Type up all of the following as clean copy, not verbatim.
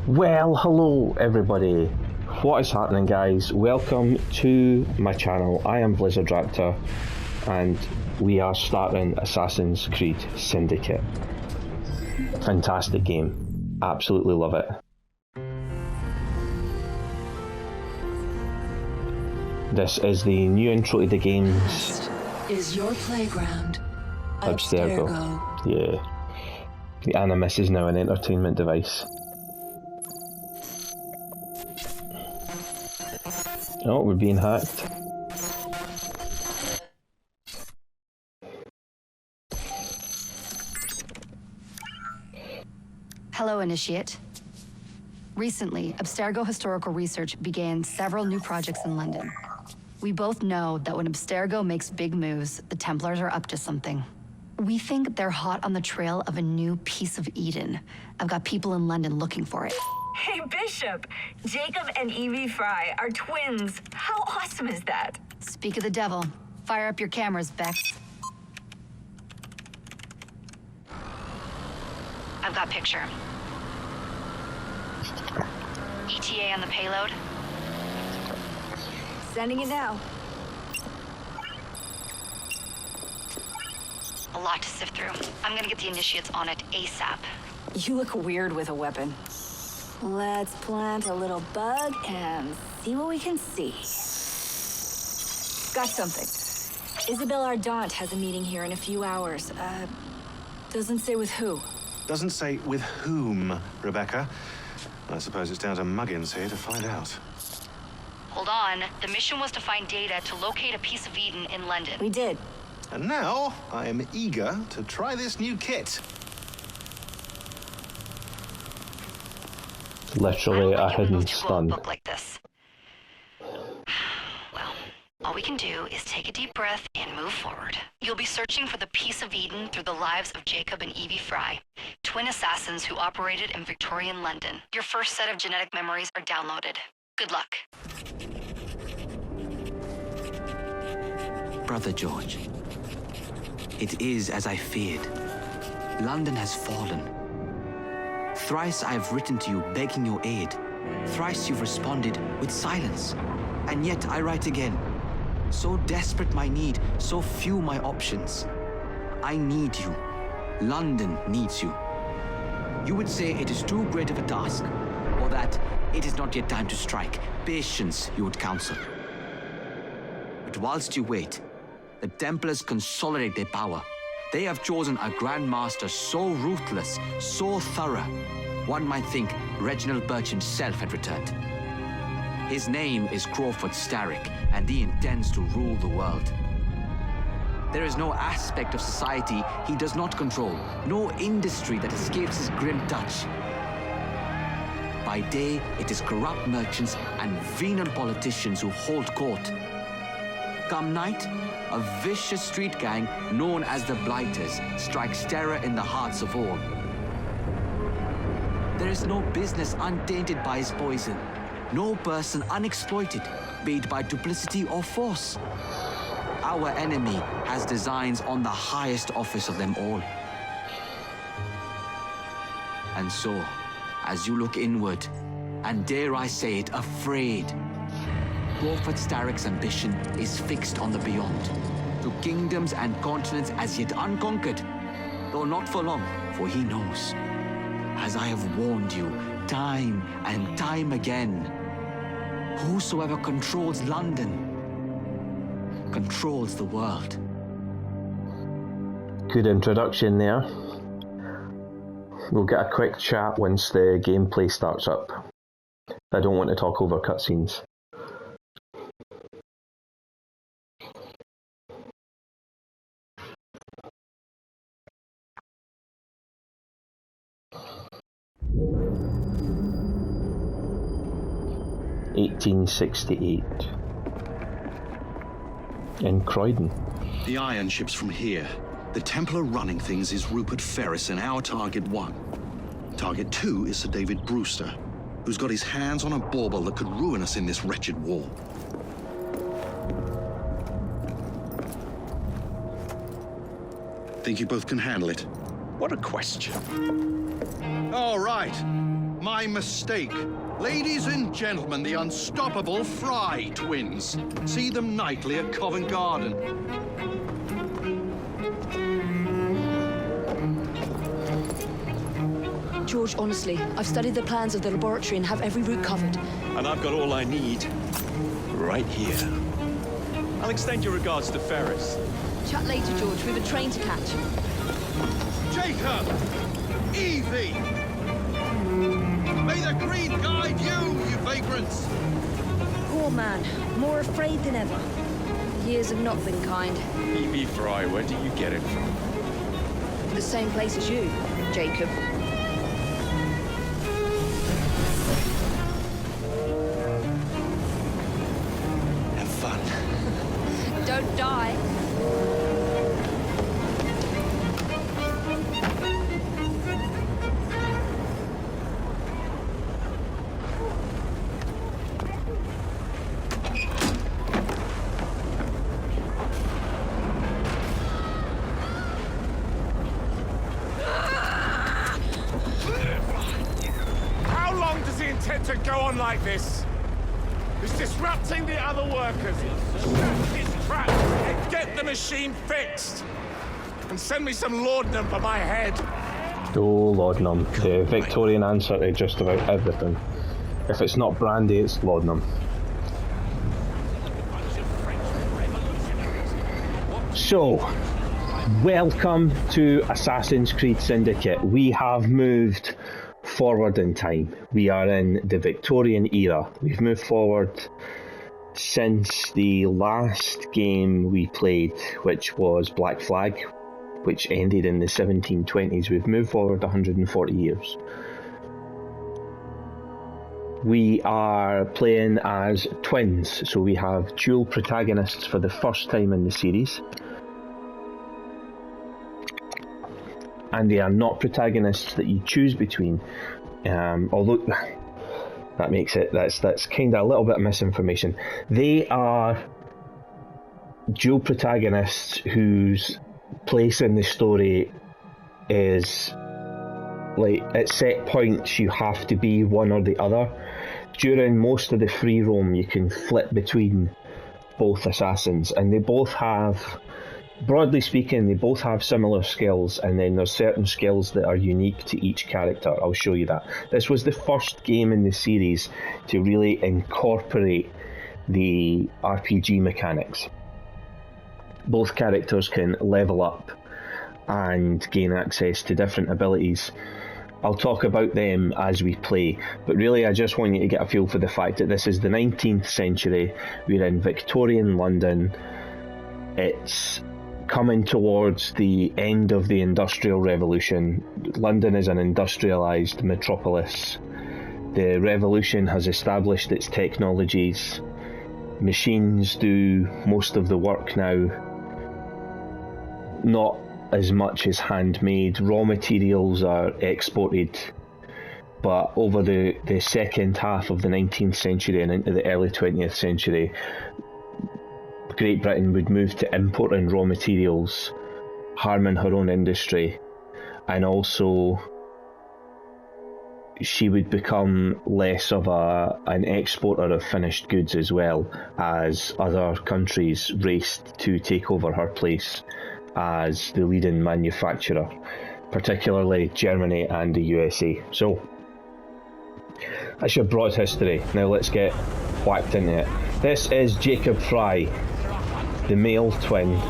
Well, hello everybody. What is happening, guys? Welcome to my channel. I am Blizzard Raptor and we are starting Assassin's Creed Syndicate. Fantastic game. Absolutely love it. This is the new intro to the games. Is your playground Abstergo. Yeah. The Animus is now an entertainment device. Oh, we're being hacked. Hello, Initiate. Recently, Abstergo Historical Research began several new projects in London. We both know that when Abstergo makes big moves, the Templars are up to something. We think they're hot on the trail of a new piece of Eden. I've got people in London looking for it. Hey, Bishop! Jacob and Evie Frye are twins. How awesome is that? Speak of the devil. Fire up your cameras, Bex. I've got picture. ETA on the payload. Sending it now. A lot to sift through. I'm gonna get the Initiates on it ASAP. You look weird with a weapon. Let's plant a little bug and see what we can see. Got something. Isabel Ardant has a meeting here in a few hours. Doesn't say with who. Doesn't say with whom, Rebecca. I suppose it's down to Muggins here to find out. Hold on. The mission was to find data to locate a piece of Eden in London. We did. And now, I am eager to try this new kit. Literally a hidden stun. Book like this. Well, all we can do is take a deep breath and move forward. You'll be searching for the piece of Eden through the lives of Jacob and Evie Frye, twin assassins who operated in Victorian London. Your first set of genetic memories are downloaded. Good luck. Brother George, it is as I feared. London has fallen. Thrice I have written to you begging your aid. Thrice you've responded with silence. And yet I write again. So desperate my need, so few my options. I need you. London needs you. You would say it is too great of a task, or that it is not yet time to strike. Patience, you would counsel. But whilst you wait, the Templars consolidate their power. They have chosen a Grand Master so ruthless, so thorough, one might think Reginald Birch himself had returned. His name is Crawford Starrick, and he intends to rule the world. There is no aspect of society he does not control, no industry that escapes his grim touch. By day, it is corrupt merchants and venal politicians who hold court. Come night, a vicious street gang known as the Blighters strikes terror in the hearts of all. There is no business untainted by his poison, no person unexploited, be it by duplicity or force. Our enemy has designs on the highest office of them all. And so, as you look inward, and dare I say it, afraid, Crawford Starrick's ambition is fixed on the beyond, to kingdoms and continents as yet unconquered, though not for long, for he knows, as I have warned you time and time again, whosoever controls London controls the world. Good introduction there. We'll get a quick chat once the gameplay starts up. I don't want to talk over cutscenes. (1868) in Croydon. The iron ship's from here. The Templar running things is Rupert Ferris and our target 1. Target 2 is Sir David Brewster, who's got his hands on a bauble that could ruin us in this wretched war. Think you both can handle it? What a question. All right. My mistake. Ladies and gentlemen, the unstoppable Frye twins. See them nightly at Covent Garden. George, honestly, I've studied the plans of the laboratory and have every route covered. And I've got all I need right here. I'll extend your regards to Ferris. Chat later, George. We've a train to catch. Jacob! Evie! May the creed guide you vagrants! Poor man. More afraid than ever. Years have not been kind. Evie Frye, where do you get it from? The same place as you, Jacob. Have fun. Don't die. How long does he intend to go on like this? He's disrupting the other workers. Shut his trap and get the machine fixed. And send me some laudanum for my head. Oh, laudanum. The Victorian answer to just about everything. If it's not brandy, it's laudanum. So, welcome to Assassin's Creed Syndicate. We have moved forward in time. We are in the Victorian era. We've moved forward since the last game we played, which was Black Flag, which ended in the 1720s. We've moved forward 140 years. We are playing as twins, so we have dual protagonists for the first time in the series. And they are not protagonists that you choose between, although that makes it, that's kind of a little bit of misinformation. They are dual protagonists whose place in the story is, like, at set points you have to be one or the other. During most of the free roam you can flip between both assassins, and they both have, broadly speaking, they both have similar skills, and then there's certain skills that are unique to each character. I'll show you that. This was the first game in the series to really incorporate the RPG mechanics. Both characters can level up and gain access to different abilities. I'll talk about them as we play, but really I just want you to get a feel for the fact that this is the 19th century, we're in Victorian London, it's coming towards the end of the Industrial Revolution. London is an industrialised metropolis. The revolution has established its technologies. Machines do most of the work now. Not as much as handmade. Raw materials are exported. But over the second half of the 19th century and into the early 20th century, Great Britain would move to importing raw materials, harming her own industry, and also she would become less of an exporter of finished goods, as well as other countries raced to take over her place as the leading manufacturer, particularly Germany and the USA. So that's your broad history. Now let's get whacked into it. This is Jacob Frye, the male twin.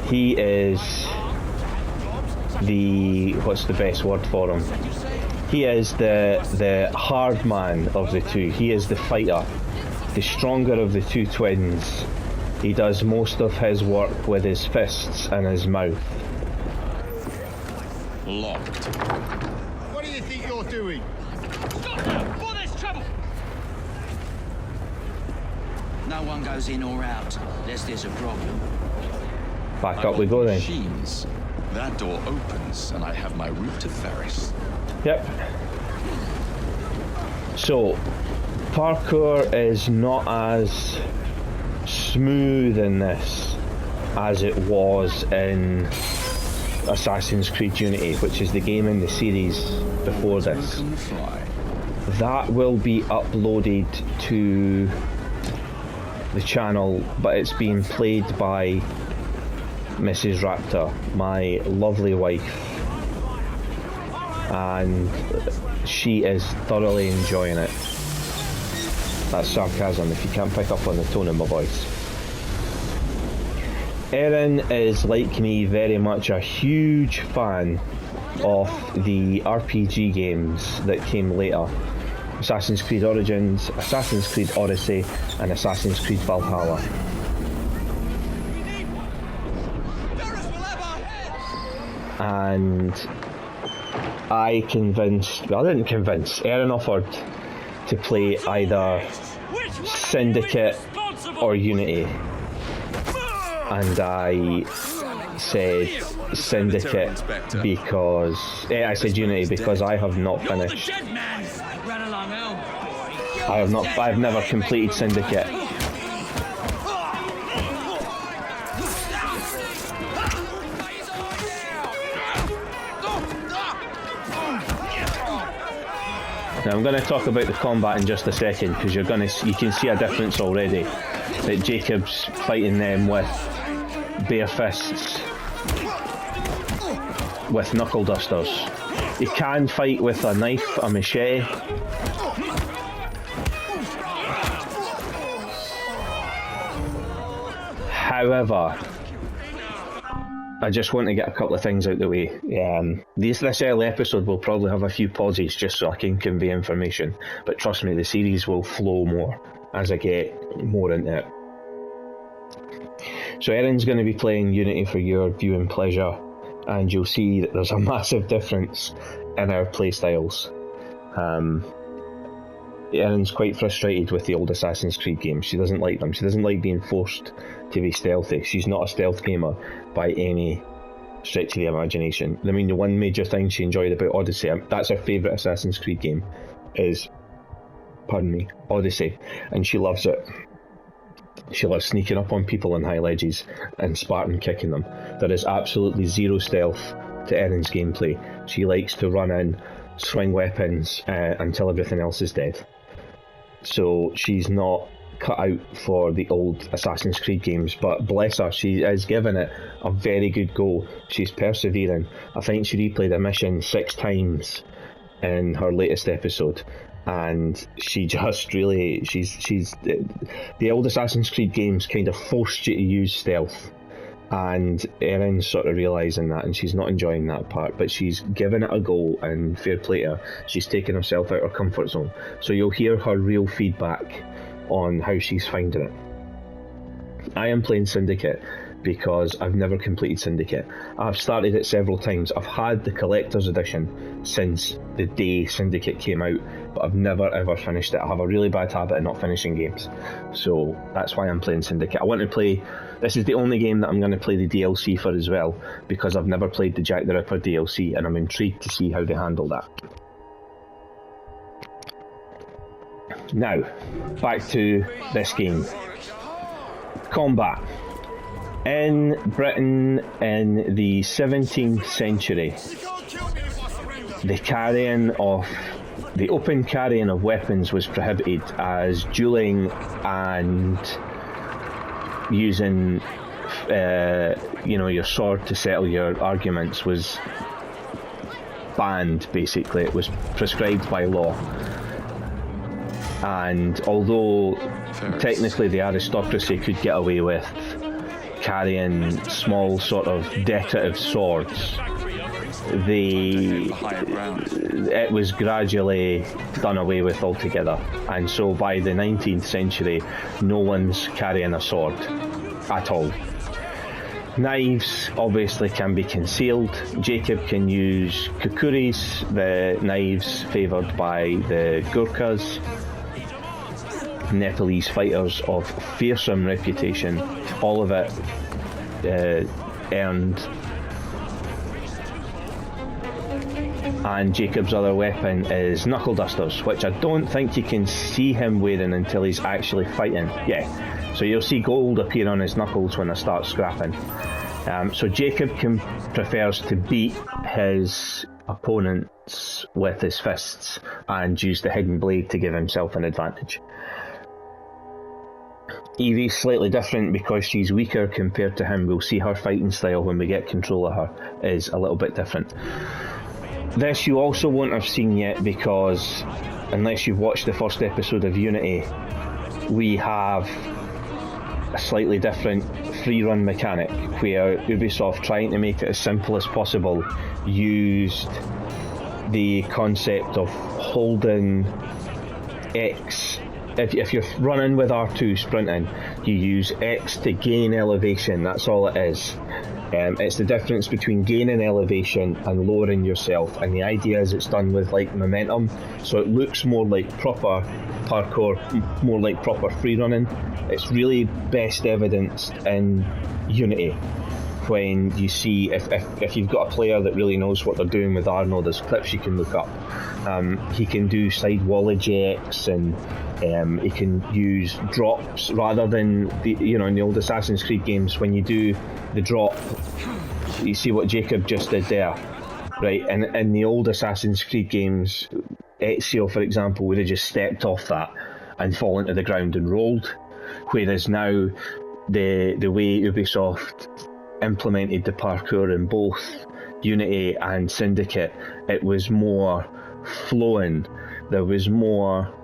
He is the, what's the best word for him? He is the hard man of the two. He is the fighter, the stronger of the two twins. He does most of his work with his fists and his mouth. Locked. What do you think you're doing? Stop now! Before there's trouble! No one goes in or out unless there's a problem. Back up we go then. Machines. That door opens, and I have my route to Ferris. Yep. So, parkour is not as smooth in this as it was in Assassin's Creed Unity, which is the game in the series before this. That will be uploaded to the channel, but it's being played by Mrs. Raptor, my lovely wife, and she is thoroughly enjoying it. That's sarcasm if you can't pick up on the tone of my voice. Erin is, like me, very much a huge fan of the RPG games that came later. Assassin's Creed Origins, Assassin's Creed Odyssey, and Assassin's Creed Valhalla. And I didn't convince, Erin offered to play either Syndicate or Unity. And I said Syndicate because... I said Unity because I have not finished. I've never completed Syndicate. Now I'm going to talk about the combat in just a second, because you can see a difference already. That Jacob's fighting them with bare fists, with knuckle dusters. He can fight with a knife, a machete. However, I just want to get a couple of things out the way. This early episode will probably have a few pauses just so I can convey information, but trust me, the series will flow more as I get more into it. So Erin's going to be playing Unity for your viewing pleasure, and you'll see that there's a massive difference in our playstyles. Erin's quite frustrated with the old Assassin's Creed games. She doesn't like them. She doesn't like being forced to be stealthy. She's not a stealth gamer by any stretch of the imagination. I mean, the one major thing she enjoyed about Odyssey, that's her favourite Assassin's Creed game, is, Odyssey, and she loves it. She loves sneaking up on people on high ledges and Spartan kicking them. There is absolutely zero stealth to Erin's gameplay. She likes to run in, swing weapons until everything else is dead. So she's not cut out for the old Assassin's Creed games, but bless her, she is giving it a very good go. She's persevering. I think she replayed a mission 6 times in her latest episode, and she just really, she's the old Assassin's Creed games kind of forced you to use stealth, and Erin's sort of realising that, and she's not enjoying that part, but she's given it a go, and fair play to her. She's taken herself out of her comfort zone, so you'll hear her real feedback on how she's finding it. I am playing Syndicate because I've never completed Syndicate. I've started it several times. I've had the collector's edition since the day Syndicate came out, but I've never ever finished it. I have a really bad habit of not finishing games, so that's why I'm playing Syndicate. I want to play, this is the only game that I'm going to play the DLC for as well, because I've never played the Jack the Ripper DLC, and I'm intrigued to see how they handle that. Now, back to this game. Combat. In Britain in the 17th century, the open carrying of weapons was prohibited, as dueling and using your sword to settle your arguments was banned. Basically, it was prescribed by law. And although technically the aristocracy could get away with carrying small sort of decorative swords, it was gradually done away with altogether, and so by the 19th century no one's carrying a sword at all. Knives obviously can be concealed. Jacob can use kukris, the knives favoured by the Gurkhas, Nepalese fighters of fearsome reputation. All of it earned. And Jacob's other weapon is knuckle dusters, which I don't think you can see him wearing until he's actually fighting. Yeah, so you'll see gold appear on his knuckles when I start scrapping. So Jacob prefers to beat his opponents with his fists and use the hidden blade to give himself an advantage. Evie's slightly different because she's weaker compared to him. We'll see her fighting style when we get control of her is a little bit different. This you also won't have seen yet because unless you've watched the first episode of Unity, we have a slightly different free run mechanic where Ubisoft, trying to make it as simple as possible, used the concept of holding X. If you're running with R2 sprinting, you use X to gain elevation. That's all it is. It's the difference between gaining elevation and lowering yourself, and the idea is it's done with like momentum, so it looks more like proper parkour, more like proper free running. It's really best evidenced in Unity when you see if you've got a player that really knows what they're doing with Arno. There's clips you can look up. He can do side wall ejects, and he can use drops rather than in the old Assassin's Creed games when you do the drop. You see what Jacob just did there, right? And in the old Assassin's Creed games, Ezio, for example, would have just stepped off that and fallen to the ground and rolled. Whereas now, the way Ubisoft implemented the parkour in both Unity and Syndicate, it was more flowing. There was more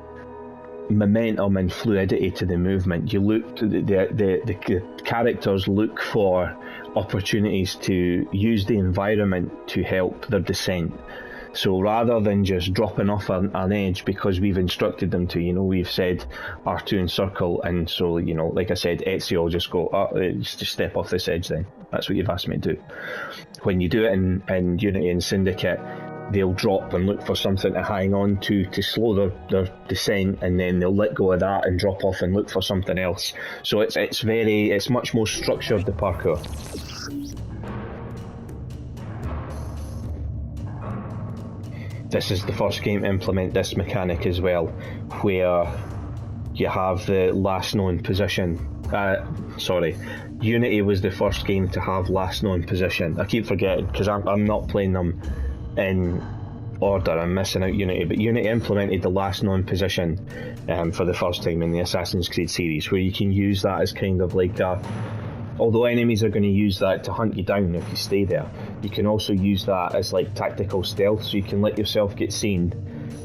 momentum and fluidity to the movement. You looked, the characters look for opportunities to use the environment to help their descent. So rather than just dropping off an edge because we've instructed them to, we've said R2 and circle, and so like I said, Ezio will just go, just step off this edge then. That's what you've asked me to do. When you do it in Unity and Syndicate, they'll drop and look for something to hang on to slow their descent, and then they'll let go of that and drop off and look for something else. So it's much more structured, the parkour. This is the first game to implement this mechanic as well, where you have the last known position. Unity was the first game to have last known position. I keep forgetting because I'm not playing them in order. I'm missing out Unity, but Unity implemented the last known position for the first time in the Assassin's Creed series, where you can use that as kind of like although enemies are going to use that to hunt you down if you stay there, you can also use that as like tactical stealth, so you can let yourself get seen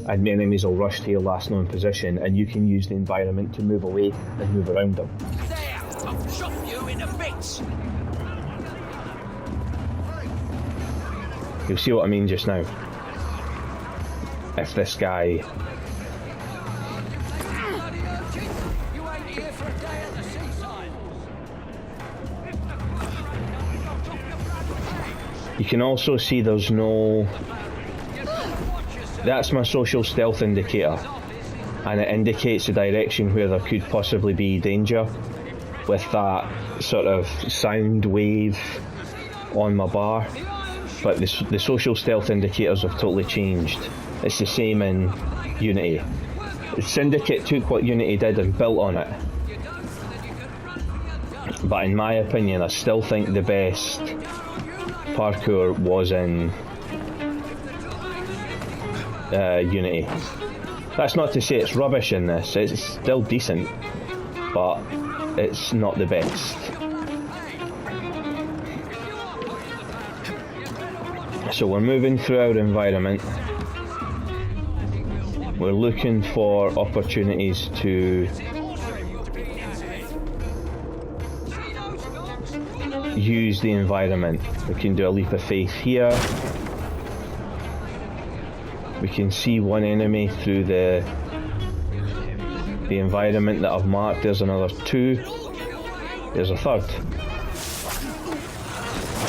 and enemies will rush to your last known position, and you can use the environment to move away and move around them. There! I'll chop you into bits! You'll see what I mean just now. If this guy... You can also see there's no... That's my social stealth indicator, and it indicates the direction where there could possibly be danger with that sort of sound wave on my bar. But the social stealth indicators have totally changed. It's the same in Unity. Syndicate took what Unity did and built on it. But in my opinion, I still think the best parkour was in Unity. That's not to say it's rubbish in this, it's still decent, but it's not the best. So we're moving through our environment. We're looking for opportunities to use the environment. We can do a leap of faith here. We can see one enemy through the environment that I've marked. There's another two. There's a third.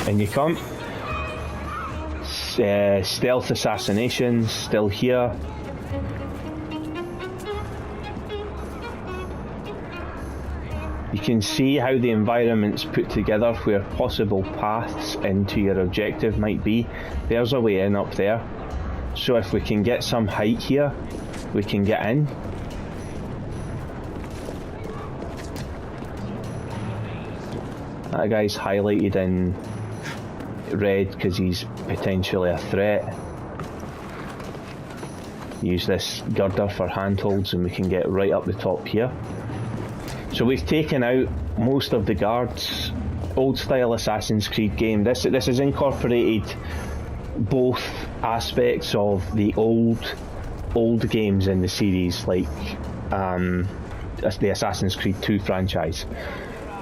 And you come. Stealth assassinations still here. You can see how the environment's put together, where possible paths into your objective might be. There's a way in up there. So if we can get some height here, we can get in. That guy's highlighted in red because he's potentially a threat. Use this girder for handholds and we can get right up the top here. So we've taken out most of the guards. Old style Assassin's Creed game. This has incorporated both aspects of the old games in the series, like the Assassin's Creed 2 franchise,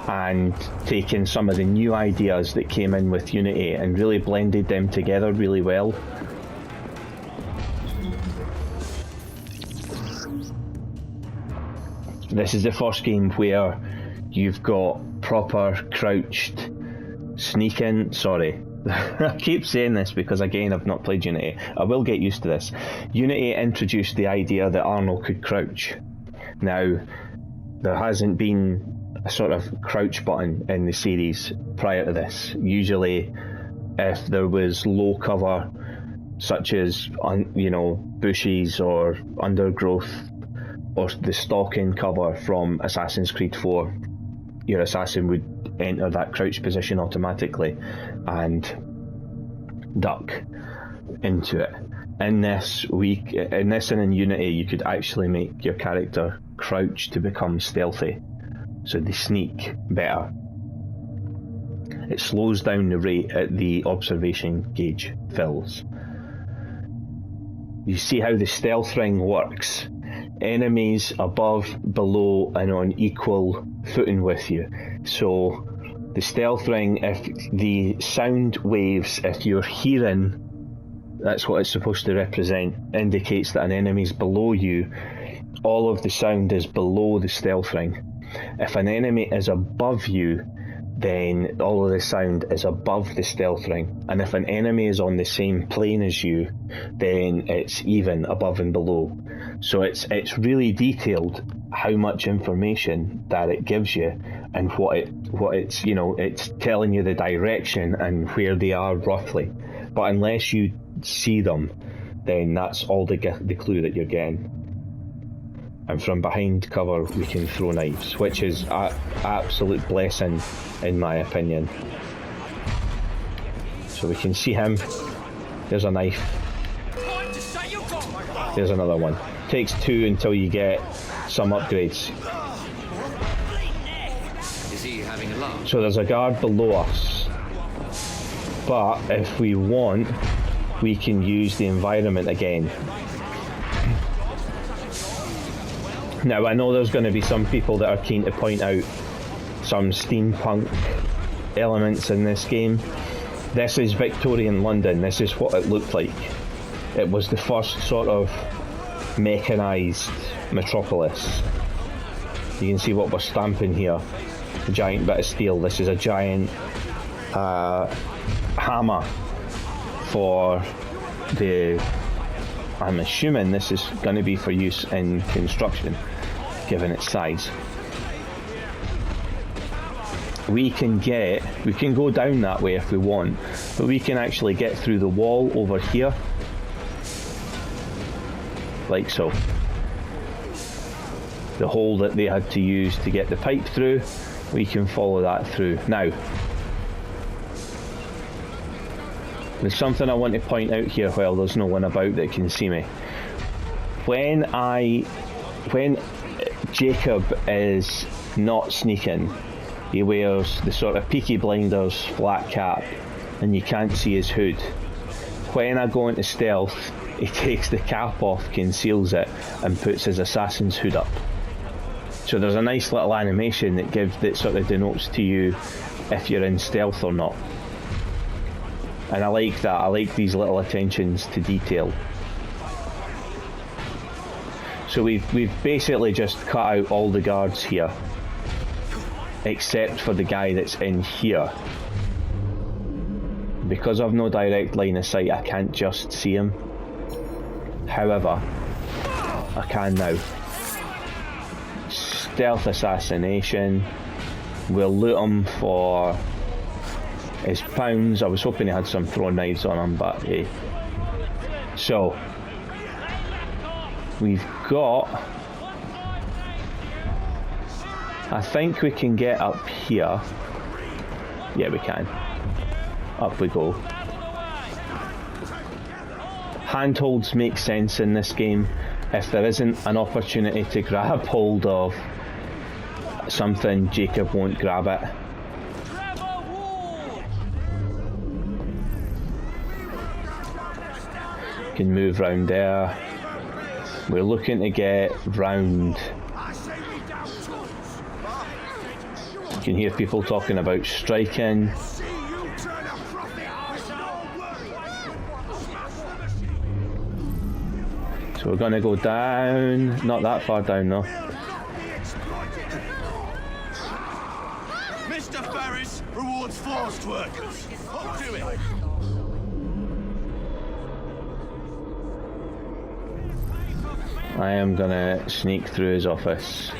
and taken some of the new ideas that came in with Unity and really blended them together really well. This is the first game where you've got proper crouched sneaking. Sorry, I keep saying this because again I've not played Unity. I will get used to this. Unity introduced the idea that Arnold could crouch. Now, there hasn't been a sort of crouch button in the series prior to this. Usually, if there was low cover, such as bushes or undergrowth, or the stalking cover from Assassin's Creed 4, your assassin would enter that crouch position automatically and duck into it. In this and in Unity, you could actually make your character crouch to become stealthy, so they sneak better. It slows down the rate at the observation gauge fills. You see how the stealth ring works. Enemies above, below, and on equal footing with you. So the stealth ring, if the sound waves, if you're hearing, that's what it's supposed to represent, indicates that an enemy's below you. All of the sound is below the stealth ring. If an enemy is above you, then all of the sound is above the stealth ring. And if an enemy is on the same plane as you, then it's even above and below. So it's really detailed how much information that it gives you, and it's telling you the direction and where they are roughly. But unless you see them, then that's all the clue that you're getting. And from behind cover we can throw knives, which is an absolute blessing in my opinion. So we can see him. There's a knife. There's another one. Takes 2 until you get some upgrades. Is he having a laugh? So there's a guard below us, but if we want, we can use the environment again. Now I know there's going to be some people that are keen to point out some steampunk elements in this game. This is Victorian London. This is what it looked like. It was the first sort of mechanised metropolis. You can see what we're stamping here. A giant bit of steel. This is a giant hammer for the... I'm assuming this is going to be for use in construction, given its size. We can go down that way if we want, but we can actually get through the wall over here, like so. The hole that they had to use to get the pipe through, we can follow that through. Now, there's something I want to point out here while there's no one about that can see me. When Jacob is not sneaking, he wears the sort of Peaky Blinders flat cap and you can't see his hood. When I go into stealth, he takes the cap off, conceals it, and puts his assassin's hood up. So there's a nice little animation that sort of denotes to you if you're in stealth or not. And I like that. I like these little attentions to detail. So we've basically just cut out all the guards here, except for the guy that's in here. Because I've no direct line of sight, I can't just see him. However, I can now. Stealth assassination. We'll loot him for his pounds. I was hoping he had some throwing knives on him, but hey. So we've got, I think we can get up here Yeah, we can. Up we go. Handholds make sense in this game. If there isn't an opportunity to grab hold of something, Jacob won't grab it. Can move round there. We're looking to get round. You can hear people talking about striking. So we're going to go down, not that far down though. Mr. Ferris rewards forced workers. Up to it. I am going to sneak through his office.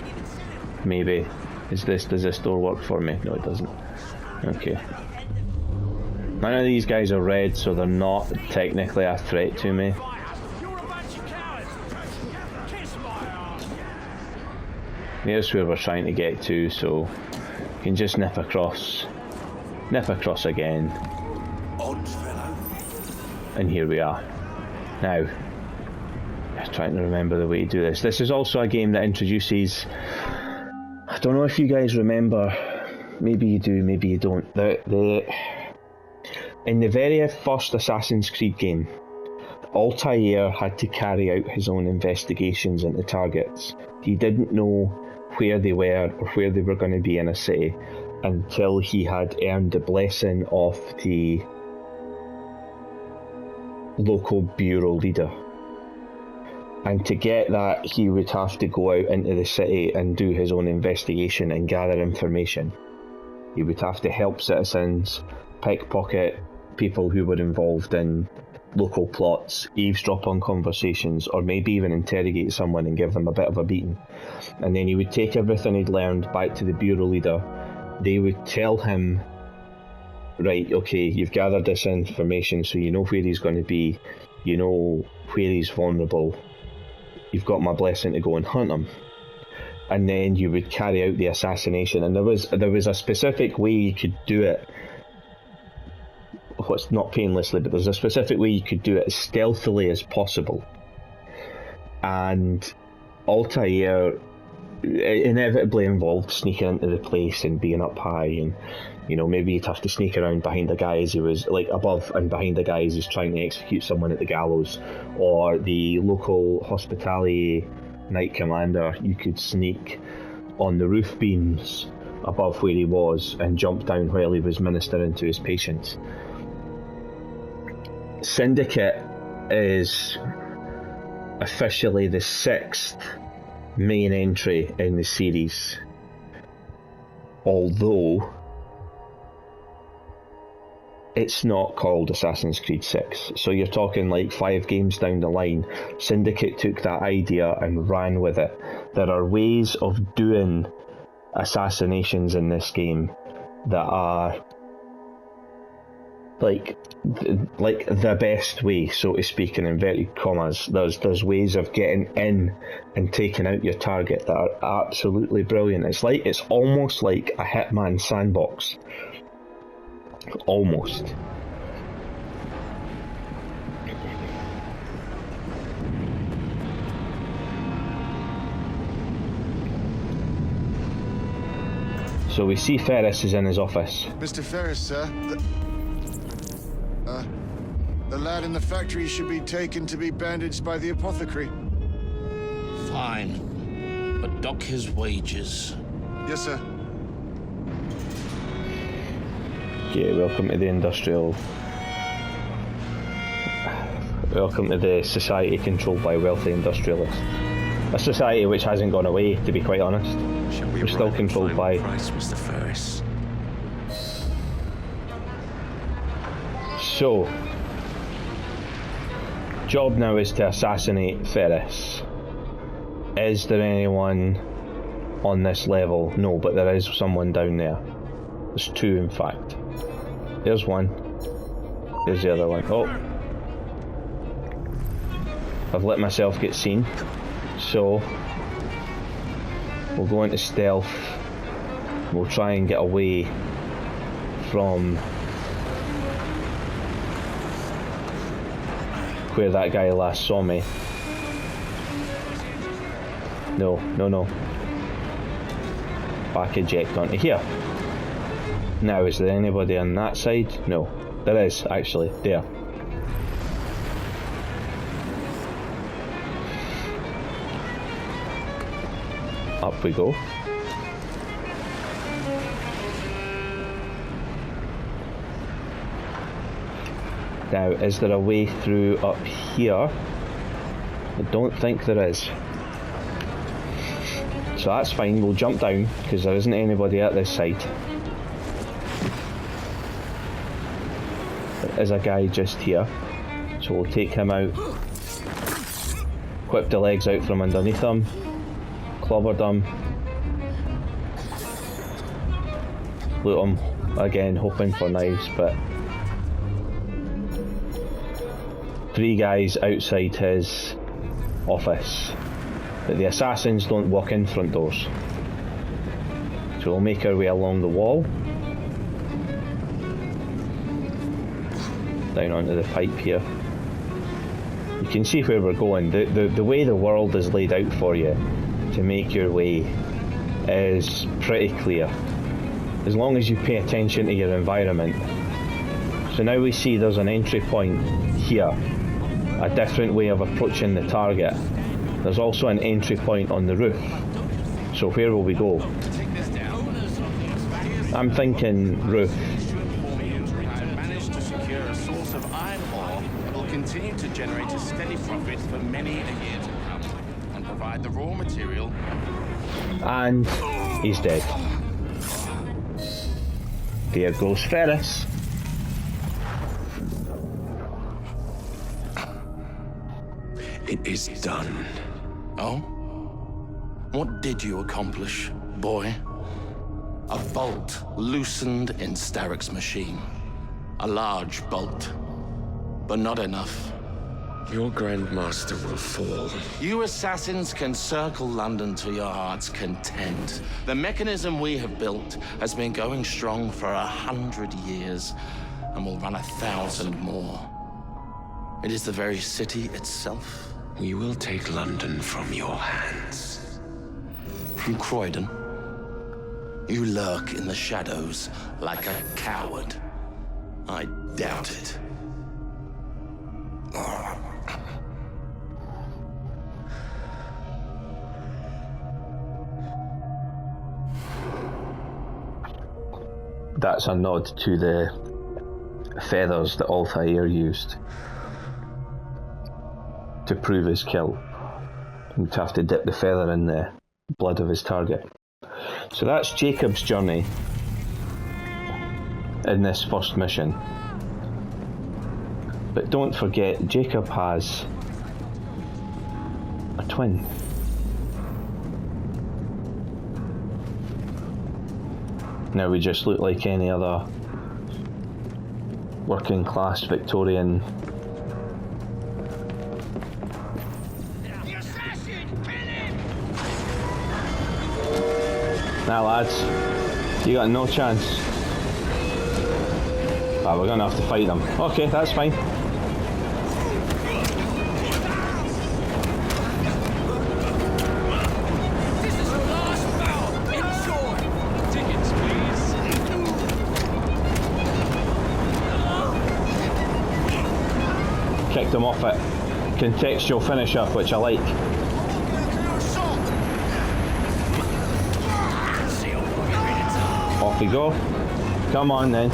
Maybe. Does this door work for me? No, it doesn't. Okay. None of these guys are red, so they're not technically a threat to me. Here's where we're trying to get to, so you can just nip across again, and here we are. Now, I'm trying to remember the way to do this. This is also a game that introduces, I don't know if you guys remember, maybe you do, maybe you don't, in the very first Assassin's Creed game, Altair had to carry out his own investigations into targets. He didn't know where they were or where they were going to be in a city until he had earned the blessing of the local bureau leader. And to get that, he would have to go out into the city and do his own investigation and gather information. He would have to help citizens, pickpocket people who were involved in local plots, eavesdrop on conversations, or maybe even interrogate someone and give them a bit of a beating. And then he would take everything he'd learned back to the bureau leader. They would tell him, right, okay, you've gathered this information, so you know where he's going to be, you know where he's vulnerable, you've got my blessing to go and hunt him. And then you would carry out the assassination, and there was a specific way you could do it. What's not painlessly, but there's a specific way you could do it as stealthily as possible. And Altair inevitably involved sneaking into the place and being up high, and you know, maybe you'd have to sneak around behind the guy as he was like above and behind the guy as he's trying to execute someone at the gallows, or the local hospitality night commander. You could sneak on the roof beams above where he was and jump down while he was ministering to his patients. Syndicate is officially the 6th main entry in the series, although it's not called Assassin's Creed 6. So you're talking like 5 games down the line, Syndicate took that idea and ran with it. There are ways of doing assassinations in this game that are like the best way, so to speak, in inverted commas. There's ways of getting in and taking out your target that are absolutely brilliant. It's almost like a Hitman sandbox. Almost. So we see Ferris is in his office. Mr. Ferris, sir. The lad in the factory should be taken to be bandaged by the apothecary. Fine. But dock his wages. Yes, sir. Okay, welcome to the industrial... Welcome to the society controlled by wealthy industrialists. A society which hasn't gone away, to be quite honest. We're still controlled by... Price, Mr. Ferris. So, job now is to assassinate Ferris. Is there anyone on this level? No, but there is someone down there. There's 2, in fact. There's one. There's the other one. Oh. I've let myself get seen. So, we'll go into stealth. We'll try and get away from where that guy last saw me. No. Back eject onto here. Now, is there anybody on that side? No. There is, actually. There. Up we go. Now, is there a way through up here? I don't think there is. So that's fine, we'll jump down, because there isn't anybody at this side. There is a guy just here, so we'll take him out. Whip the legs out from underneath him. Clobbered him. Loot him, again hoping for knives, but 3 guys outside his office. But the assassins don't walk in front doors. So we'll make our way along the wall. Down onto the pipe here. You can see where we're going. The way the world is laid out for you to make your way is pretty clear. As long as you pay attention to your environment. So now we see there's an entry point here. A different way of approaching the target. There's also an entry point on the roof. So where will we go? I'm thinking roof. Managed to secure a source of iron ore that will continue to generate a steady profit for many a year to come and provide the raw material. And he's dead. There goes Ferris. It is done. Oh? What did you accomplish, boy? A bolt loosened in Starrick's machine. A large bolt, but not enough. Your Grandmaster will fall. You assassins can circle London to your heart's content. The mechanism we have built has been going strong for 100 years and will run 1,000 more. It is the very city itself. We will take London from your hands. From Croydon? You lurk in the shadows like a coward. I doubt it. That's a nod to the feathers that Altair used to prove his kill. You'd have to dip the feather in the blood of his target. So that's Jacob's journey in this first mission. But don't forget, Jacob has a twin. Now we just look like any other working class Victorian . Nah lads, you got no chance. Ah, we're gonna have to fight them. Okay, that's fine. Kicked him off it. Contextual finisher, which I like. Off we go. Come on then.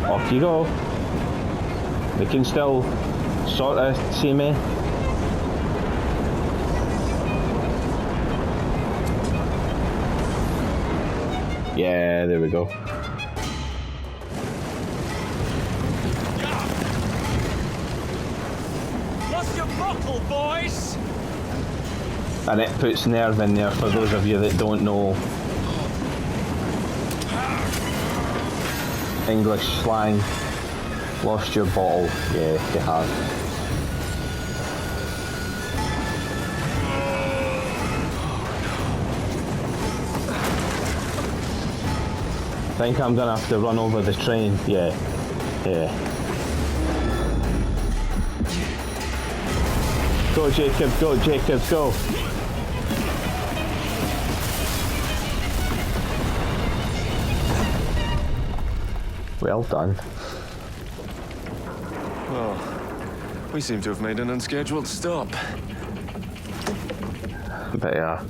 Off you go. They can still sort of see me. Yeah, there we go. What's your bottle, boys? And it puts nerve in there for those of you that don't know English slang. Lost your bottle. Yeah, you have. Think I'm gonna have to run over the train. Yeah. Go, Jacob, go. Well done. Well, we seem to have made an unscheduled stop. But yeah,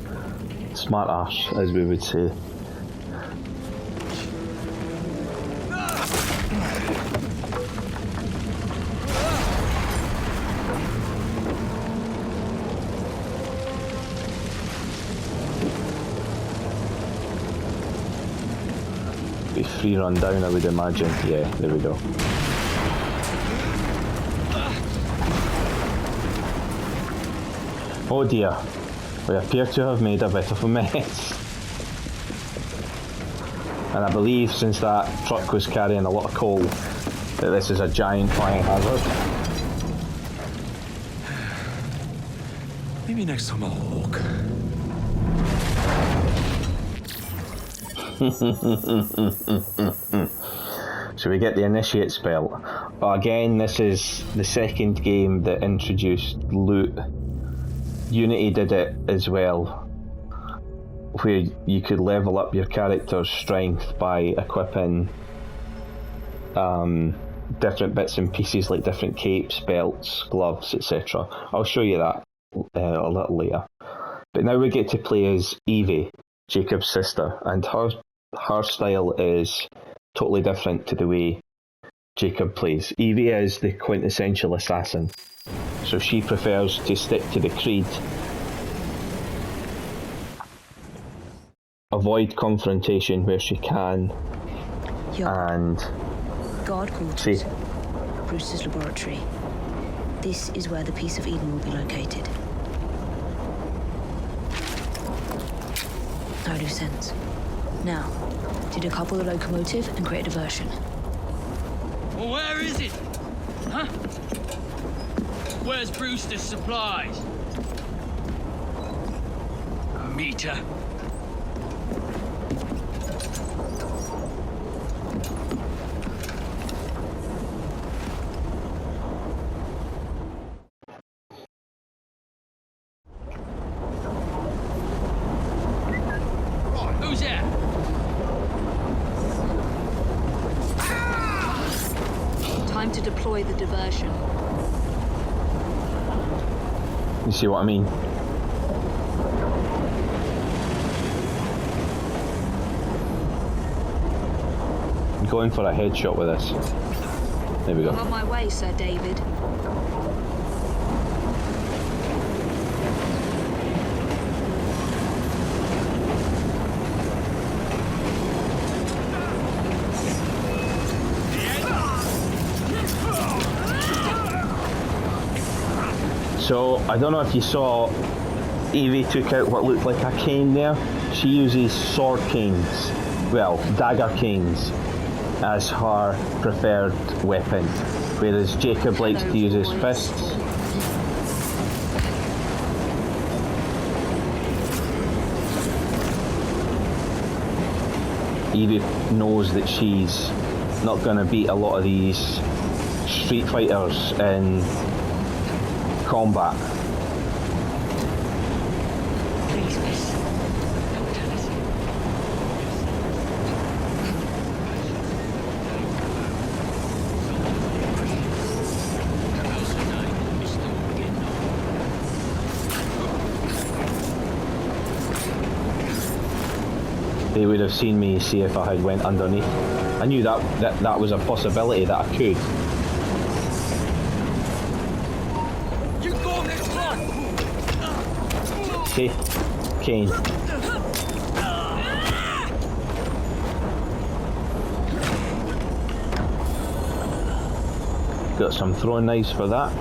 smart ass, as we would say. Be 3 run down, I would imagine. Yeah, there we go. Oh dear, we appear to have made a bit of a mess. And I believe since that truck was carrying a lot of coal, that this is a giant fire hazard. Maybe next time I'll walk. So we get the initiate spell. But again, this is the second game that introduced loot. Unity did it as well, where you could level up your character's strength by equipping different bits and pieces like different capes, belts, gloves, etc. I'll show you that a little later. But now we get to play as Evie, Jacob's sister, and her style is totally different to the way Jacob plays. Evie is the quintessential assassin, so she prefers to stick to the creed, avoid confrontation where she can, and guard quarters, Brewster's laboratory. This is where the piece of Eden will be located. No loose ends. Now, to decouple the locomotive and create a diversion. Well, where is it? Huh? Where's Brewster's supplies? A meter. Who's that? Time to deploy the diversion. you see what I mean? I'm going for a headshot with this. There we go. I'm on my way, Sir David. So, I don't know if you saw, Evie took out what looked like a cane there. She uses sword canes, well, dagger canes, as her preferred weapon, whereas Jacob likes to use his fists. Evie knows that she's not going to beat a lot of these street fighters in combat. Please, miss. Don't tell us. They would have seen me see if I had went underneath. I knew that was a possibility that I could. Okay, cane. Got some throwing knives for that.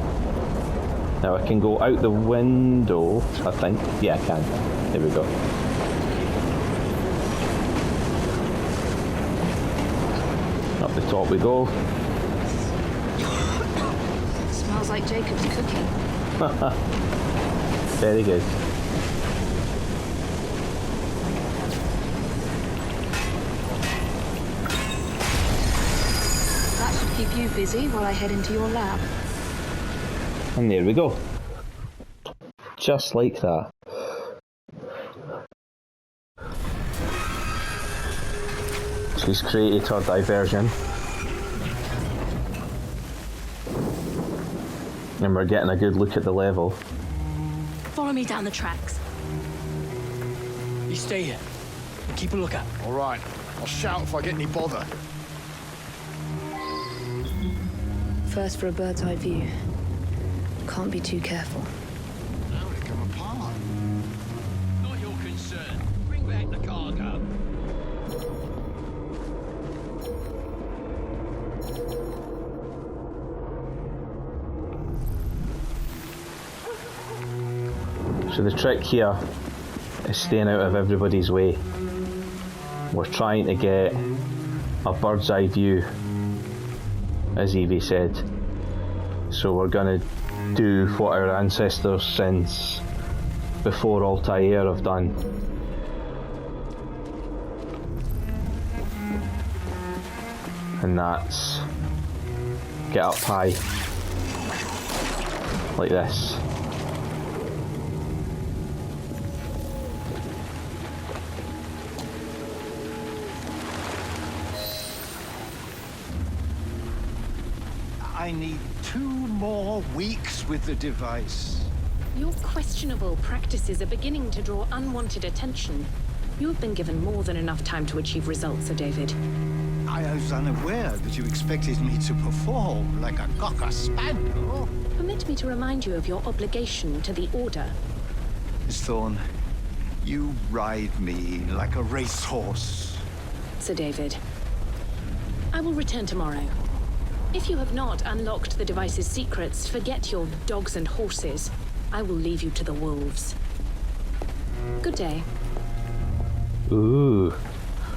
Now I can go out the window, I think. Yeah, I can. There we go. Up the top we go. Smells like Jacob's cooking. Very good. That should keep you busy while I head into your lab. And there we go. Just like that. She's created her diversion. And we're getting a good look at the level. Follow me down the tracks. You stay here and keep a lookout. All right. I'll shout if I get any bother. First for a bird's eye view. Can't be too careful. How would it come apart? Not your concern. Bring back the cargo. So the trick here is staying out of everybody's way. We're trying to get a bird's eye view, as Evie said. So we're going to do what our ancestors since before Altair have done. And that's get up high, like this. I need 2 more weeks with the device. Your questionable practices are beginning to draw unwanted attention. You have been given more than enough time to achieve results, Sir David. I was unaware that you expected me to perform like a cocker spaniel. Permit me to remind you of your obligation to the Order. Miss Thorne, you ride me like a racehorse. Sir David, I will return tomorrow. If you have not unlocked the device's secrets, forget your dogs and horses. I will leave you to the wolves. Good day. Ooh.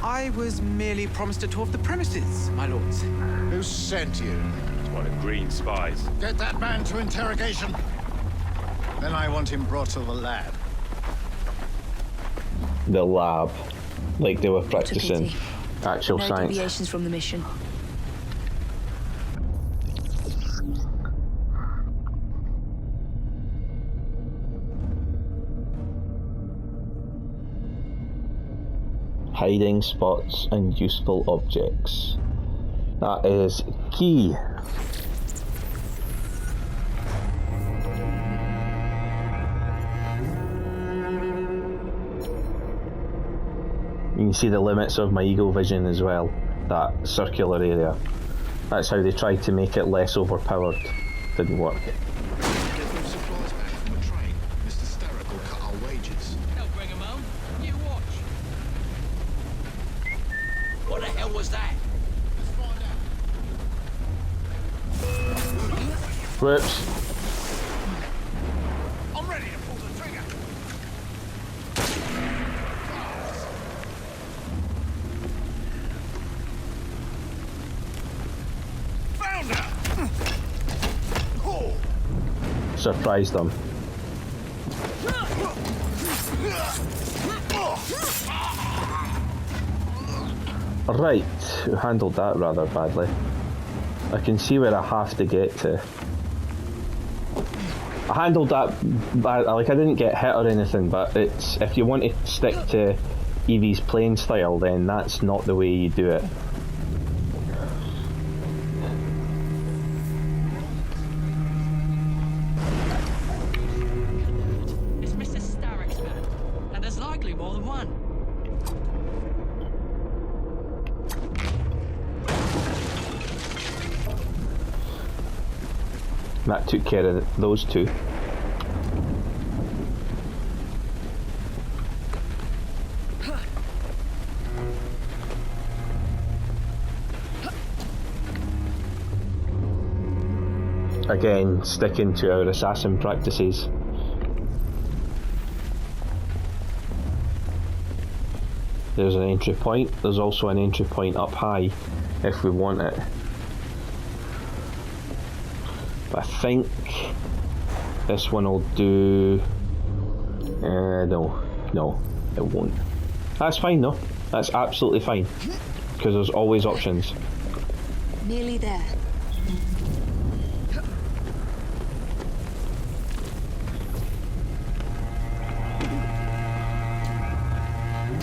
I was merely promised a tour of the premises, my lords. Who sent you? It's one of Green's spies. Get that man to interrogation. Then I want him brought to the lab. The lab. Like they were practicing actual No science. deviations from the mission. Hiding spots and useful objects. That is key. You can see the limits of my eagle vision as well, that circular area. That's how they tried to make it less overpowered. Didn't work. Get them supplies back from the train. Mr. Starrick will cut our wages. They'll bring them home. You watch. What the hell was that? Let's find out. Whoops. I'm ready to pull the trigger. Found her! Oh. Surprised them. Right, who handled that rather badly. I can see where I have to get to. I handled that bad, like I didn't get hit or anything, but it's if you want to stick to Evie's playing style, then that's not the way you do it. It's Mr. Starrick's man, and there's likely more than one. That took care of those two. Again, sticking to our assassin practices. There's an entry point. There's also an entry point up high if we want it. But I think this one will do. No, it won't. That's fine though. That's absolutely fine because there's always options. Nearly there.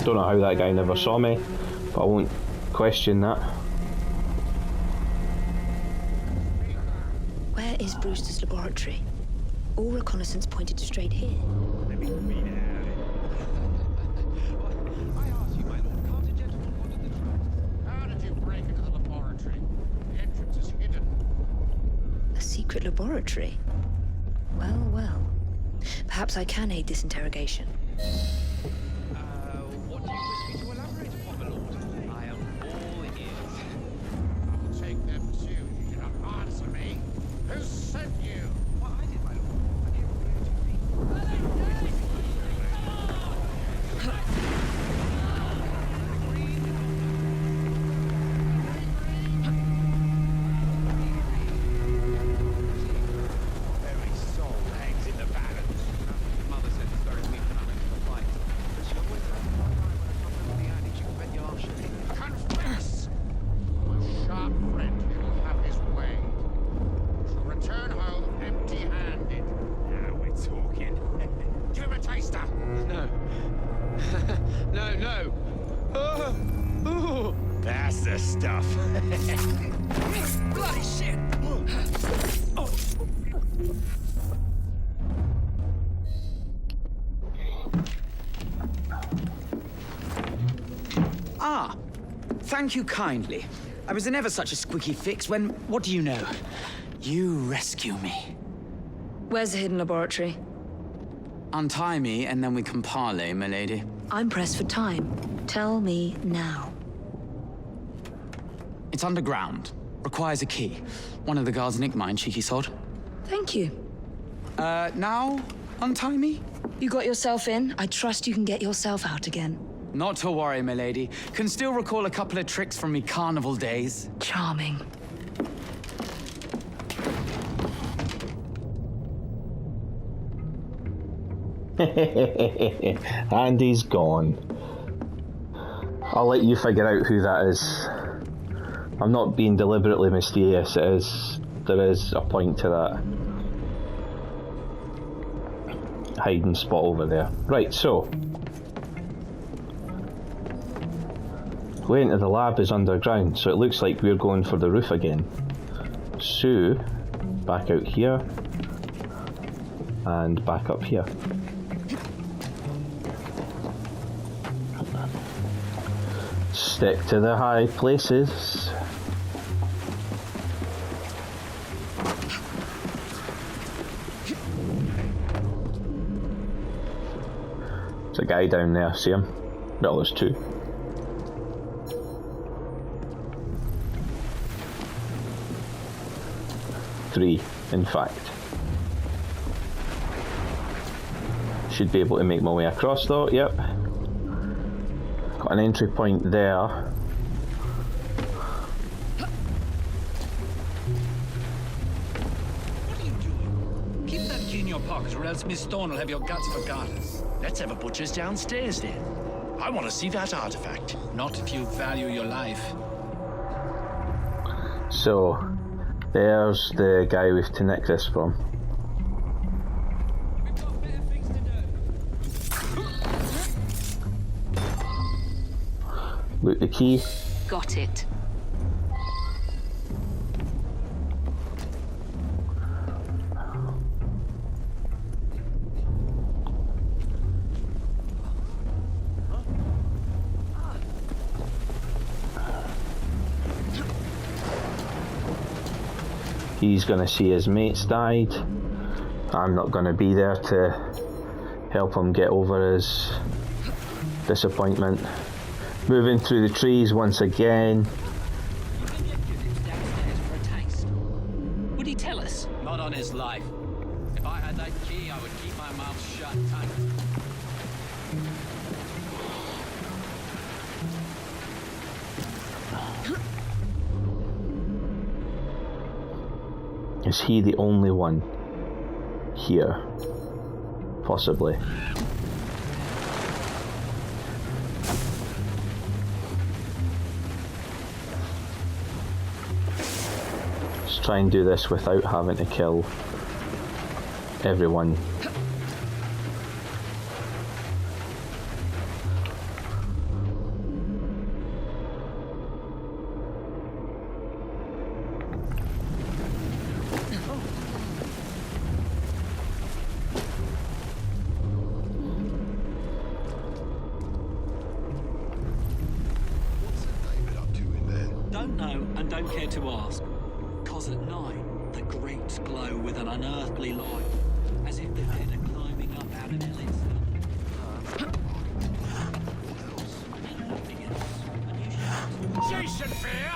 Don't know how that guy never saw me, but I won't question that. Where is Brewster's laboratory? All reconnaissance pointed straight here. How did you break into the laboratory? The entrance is hidden. A secret laboratory? Well, well. Perhaps I can aid this interrogation. What do you wish me to elaborate upon, my lord? I am all ears. I'll take them too. You cannot answer me. Who sent you? Well, I did, my lord. I'm here on the OTP. Very soul hangs in the balance. Mother said it's very weak when I'm ready to fight. But she always has a fine eye when I come over the adage. You can bet your arse she'll confess! My sharp friend here will have his way. Shall return home empty-handed. Now we're talking. Give him a taster! No. no. That's the stuff. Bloody shit! Ah, thank you kindly. I was in ever such a squeaky fix when, what do you know? You rescue me. Where's the hidden laboratory? Untie me and then we can parley, my lady. I'm pressed for time. Tell me now. It's underground. Requires a key. One of the guards nicked mine, cheeky sod. Thank you. Now untie me? You got yourself in. I trust you can get yourself out again. Not to worry, my lady. Can still recall a couple of tricks from me carnival days. Charming. And he's gone. I'll let you figure out who that is. I'm not being deliberately mysterious. There is a point to that hiding spot over there. Right, so way into the lab is underground, so it looks like we're going for the roof again. So back out here and back up here. Stick to the high places. There's a guy down there, see him? Well, there's two. Three, in fact. Should be able to make my way across though, yep. Got an entry point there. What are you doing? Keep that key in your pocket or else Miss Stone will have your guts for garters. Let's have a butcher's downstairs then. I want to see that artifact. Not if you value your life. So, there's the guy we have to nick this from. Loot the key. Got it. He's gonna see his mates died. I'm not gonna be there to help him get over his disappointment. Moving through the trees once again. Would he tell us? Not on his life. If I had that key, I would keep my mouth shut tight. Is he the only one here? Possibly. Let's try and do this without having to kill everyone. Don't know and don't care to ask. 'Cause at night, the grates glow with an unearthly light, as if the dead are climbing up out of hell itself. She should fear!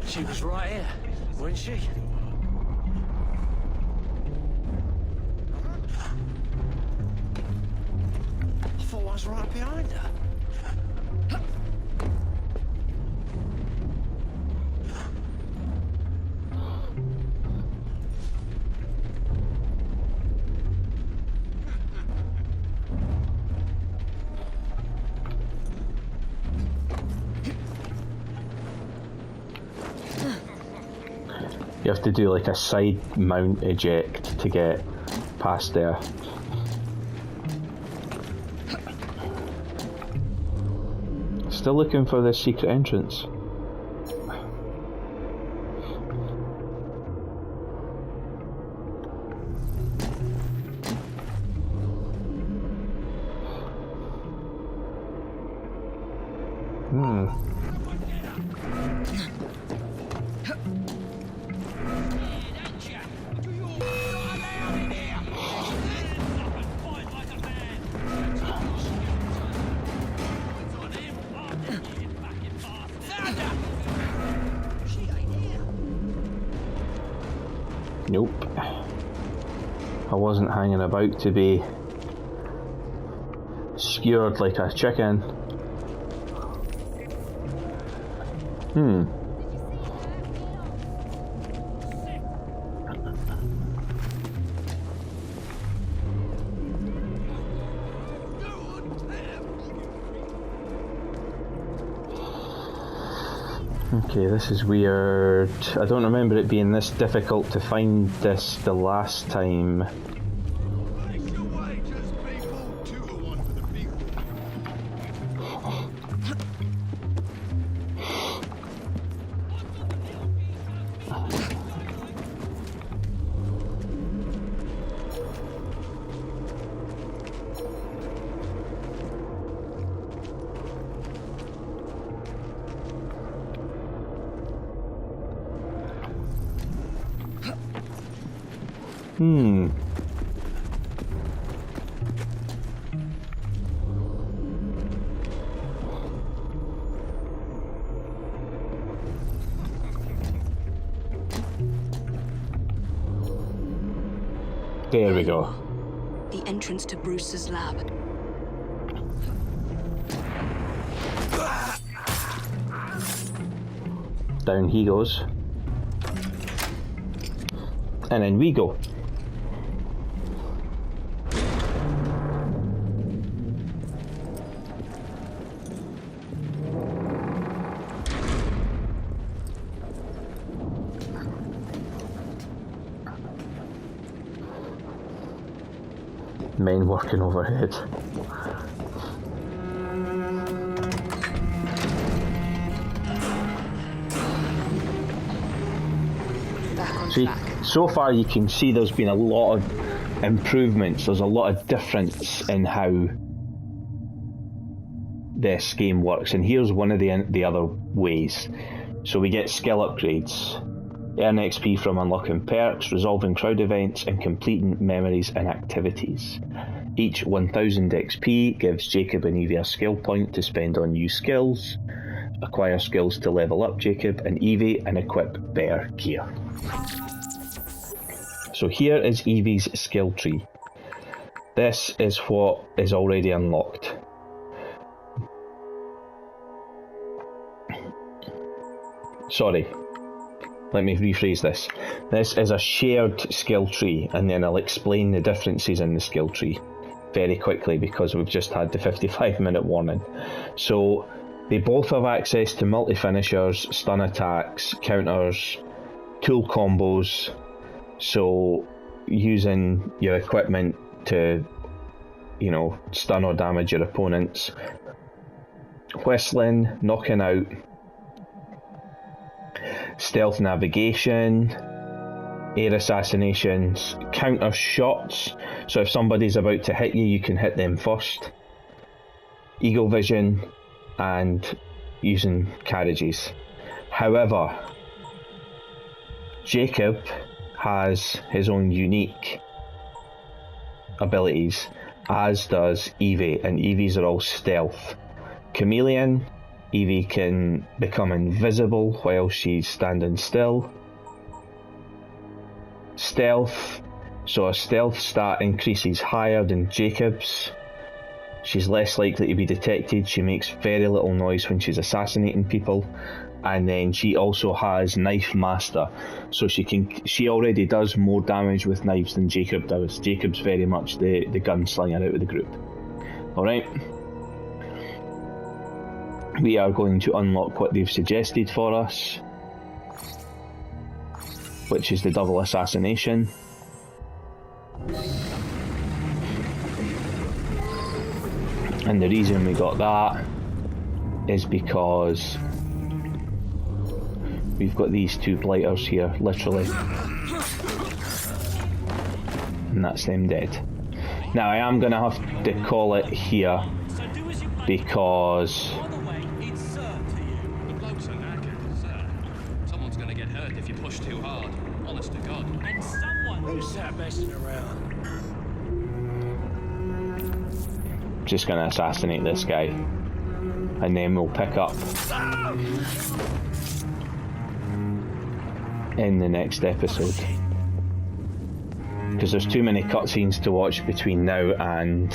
She was right here, wasn't she? I thought I was right behind her. You have to do like a side mount eject to get past there. Still looking for this secret entrance. Nope. I wasn't hanging about to be skewered like a chicken. Okay, this is weird. I don't remember it being this difficult to find this the last time. There we go. The entrance to Brewster's lab. Down he goes. And then we go. Men working overhead. See, so far you can see there's been a lot of improvements. There's a lot of difference in how this game works, and here's one of the other ways. So we get skill upgrades. Earn XP from unlocking perks, resolving crowd events, and completing memories and activities. Each 1000 XP gives Jacob and Evie a skill point to spend on new skills. Acquire skills to level up Jacob and Evie and equip better gear. So here is Evie's skill tree. This is what is already unlocked. Sorry. let me rephrase this. This is a shared skill tree, and then I'll explain the differences in the skill tree very quickly because we've just had the 55-minute warning. So they both have access to multi-finishers, stun attacks, counters, tool combos, so using your equipment to, you know, stun or damage your opponents. Whistling, knocking out, stealth navigation, air assassinations, counter shots, so if somebody's about to hit you, you can hit them first, eagle vision, and using carriages. However, Jacob has his own unique abilities, as does Evie, and Evie's are all stealth. Chameleon, Evie can become invisible while she's standing still. Stealth, so a stealth stat increases higher than Jacob's. She's less likely to be detected, she makes very little noise when she's assassinating people. And then she also has Knife Master, so she already does more damage with knives than Jacob does. Jacob's very much the gunslinger out of the group. Alright. We are going to unlock what they've suggested for us, which is the double assassination. And the reason we got that is because we've got these two blighters here, literally. And that's them dead. Now I am going to have to call it here because someone's going to get hurt if you push too hard. Honest to God. And someone who's that messing around. just going to assassinate this guy. And then we'll pick up in the next episode. Because there's too many cutscenes to watch between now and...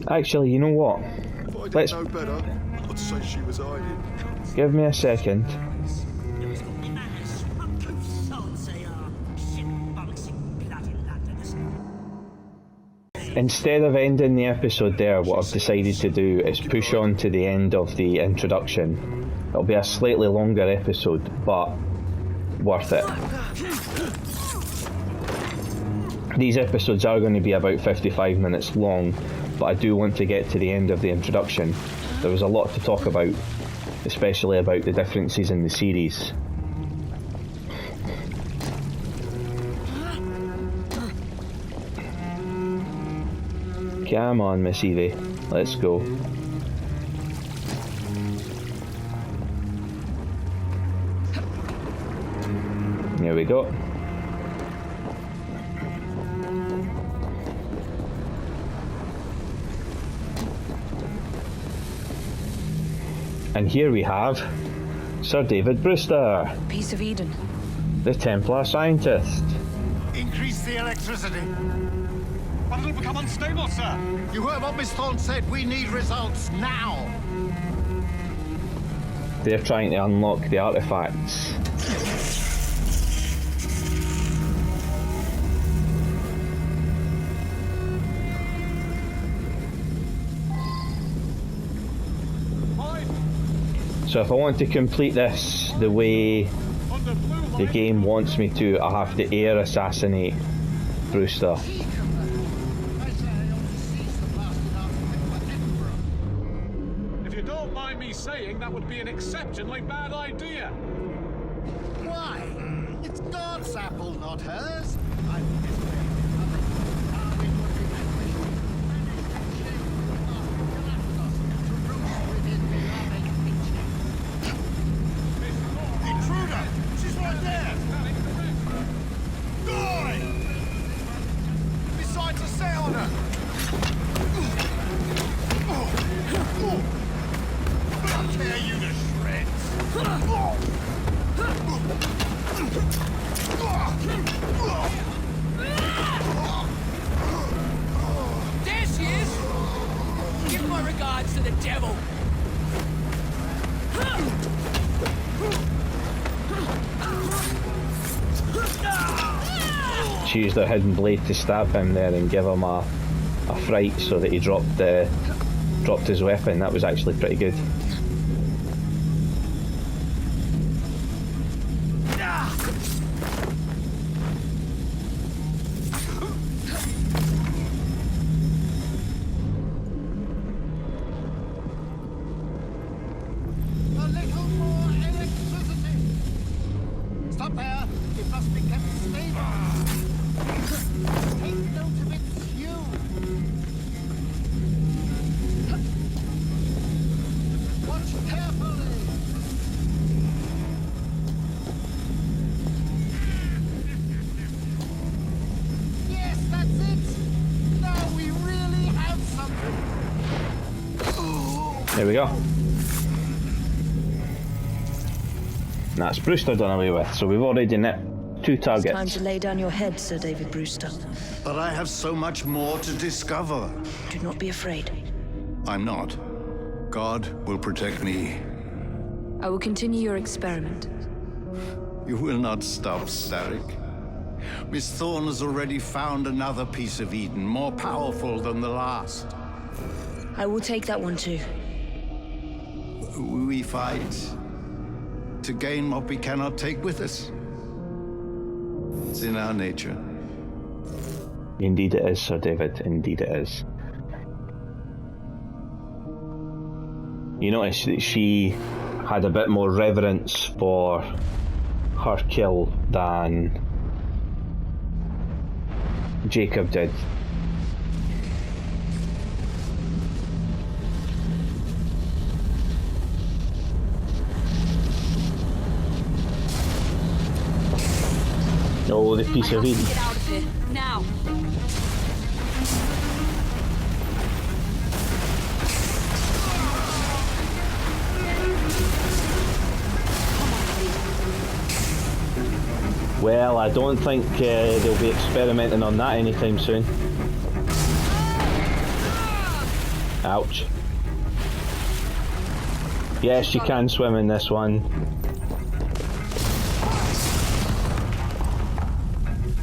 Actually, you know what? If I didn't know better, I'd say she was hiding. Give me a second. Instead of ending the episode there, what I've decided to do is push on to the end of the introduction. It'll be a slightly longer episode, but worth it. These episodes are going to be about 55 minutes long, but I do want to get to the end of the introduction. There was a lot to talk about, especially about the differences in the series. Come on, Miss Evie, let's go. Here we go. And here we have Sir David Brewster. Piece of Eden. The Templar scientist. Increase the electricity. But it'll become unstable, sir. You heard what Miss Thorne said. We need results now. They're trying to unlock the artifacts. So if I want to complete this the way the game wants me to, I have to air assassinate Brewster. If you don't mind me saying, that would be an exceptionally bad idea. Why? It's God's apple, not hers. Intruder! She's right there! Die! Besides a set on her! I'll tear you to shreds! There she is! Give my regards to the devil! just used their hidden blade to stab him there and give him a fright so that he dropped his weapon. That was actually pretty good. There we go. That's Brewster done away with, so we've already nipped 2 targets. It's time to lay down your head, Sir David Brewster. But I have so much more to discover. Do not be afraid. I'm not. God will protect me. I will continue your experiment. You will not stop, Starrick. Miss Thorne has already found another piece of Eden, more powerful than the last. I will take that one too. We fight to gain what we cannot take with us. It's in our nature. Indeed it is, Sir David. Indeed it is. You notice that she had a bit more reverence for her kill than Jacob did. Oh, the piece of Eden. Get out of here now. Well, I don't think they'll be experimenting on that anytime soon. Ouch. Yes, you can swim in this one.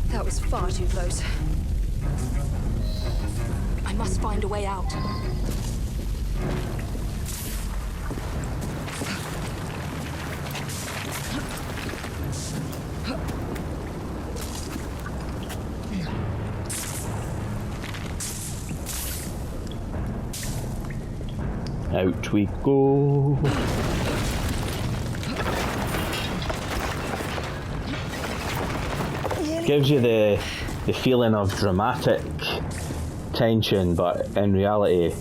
That was far too close. I must find a way out. Out we go. Gives you the feeling of dramatic tension, but in reality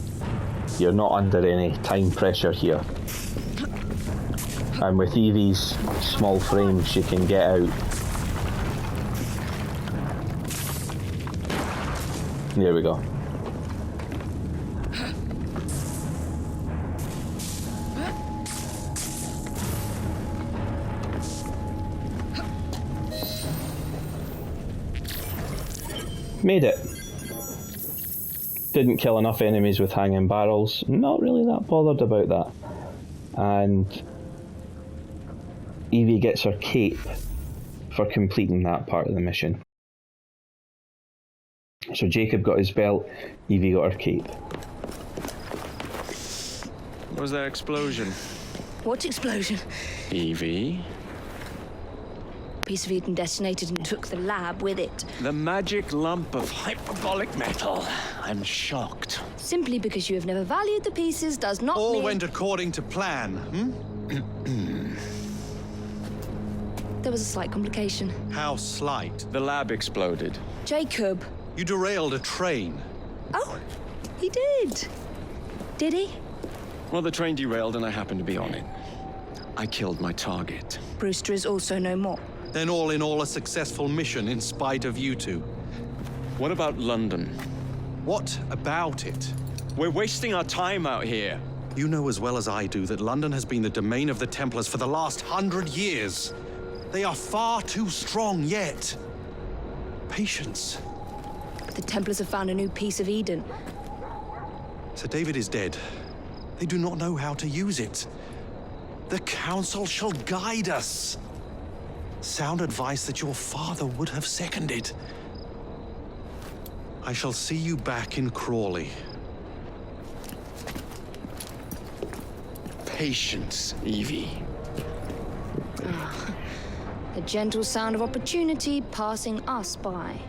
you're not under any time pressure here. And with Evie's small frame, she can get out. There we go. Made it. Didn't kill enough enemies with hanging barrels. Not really that bothered about that. And Evie gets her cape for completing that part of the mission. So Jacob got his belt, Evie got her cape. What was that explosion? What explosion? Evie? Piece of Eden detonated and took the lab with it. The magic lump of hyperbolic metal. I'm shocked. Simply because you have never valued the pieces does not All mean... went according to plan, There was a slight complication. How slight? The lab exploded. Jacob. You derailed a train. Oh, he did. Did he? Well, the train derailed and I happened to be on it. I killed my target. Brewster is also no more. Then all in all, a successful mission in spite of you two. What about London? What about it? We're wasting our time out here. You know as well as I do that London has been the domain of the Templars for the last 100 years. They are far too strong yet. Patience. The Templars have found a new piece of Eden. Sir David is dead. They do not know how to use it. The Council shall guide us. Sound advice that your father would have seconded. I shall see you back in Crawley. Patience, Evie. The gentle sound of opportunity passing us by.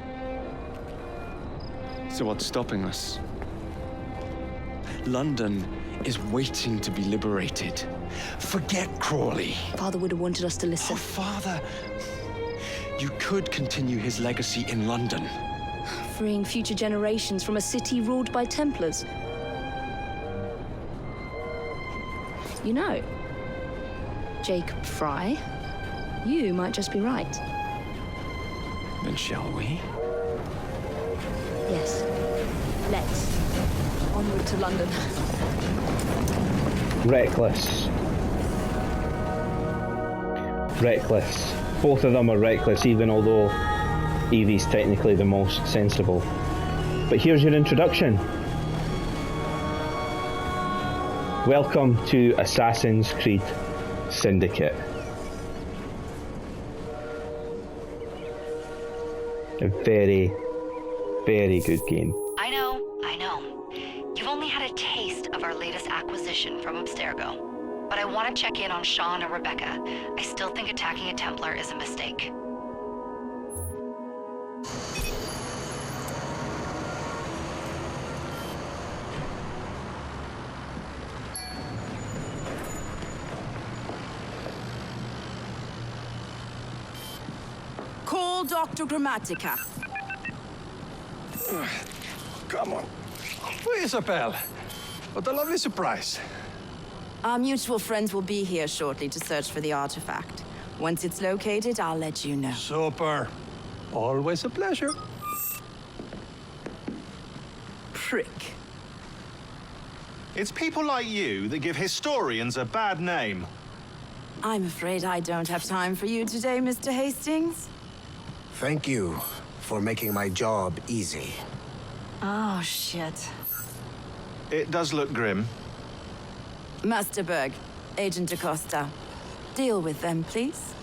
So what's stopping us? London is waiting to be liberated. Forget Crawley. Father would have wanted us to listen. Oh, Father! You could continue his legacy in London. Freeing future generations from a city ruled by Templars. You know, Jacob Frye, you might just be right. Then shall we? Yes. Let's. Onward to London. Reckless. Reckless. Both of them are reckless, even although Evie's technically the most sensible. But here's your introduction. Welcome to Assassin's Creed Syndicate. A very, very good game. I know. You've only had a taste of our latest acquisition from Abstergo. But I want to check in on Sean and Rebecca. I still think attacking a Templar is a mistake. Call Dr. Grammatica. Come on. Isabel. What a lovely surprise. Our mutual friends will be here shortly to search for the artifact. Once it's located, I'll let you know. Super. Always a pleasure. Prick. It's people like you that give historians a bad name. I'm afraid I don't have time for you today, Mr. Hastings. Thank you for making my job easy. Oh, shit. It does look grim. Master Berg, Agent Acosta. Deal with them, please.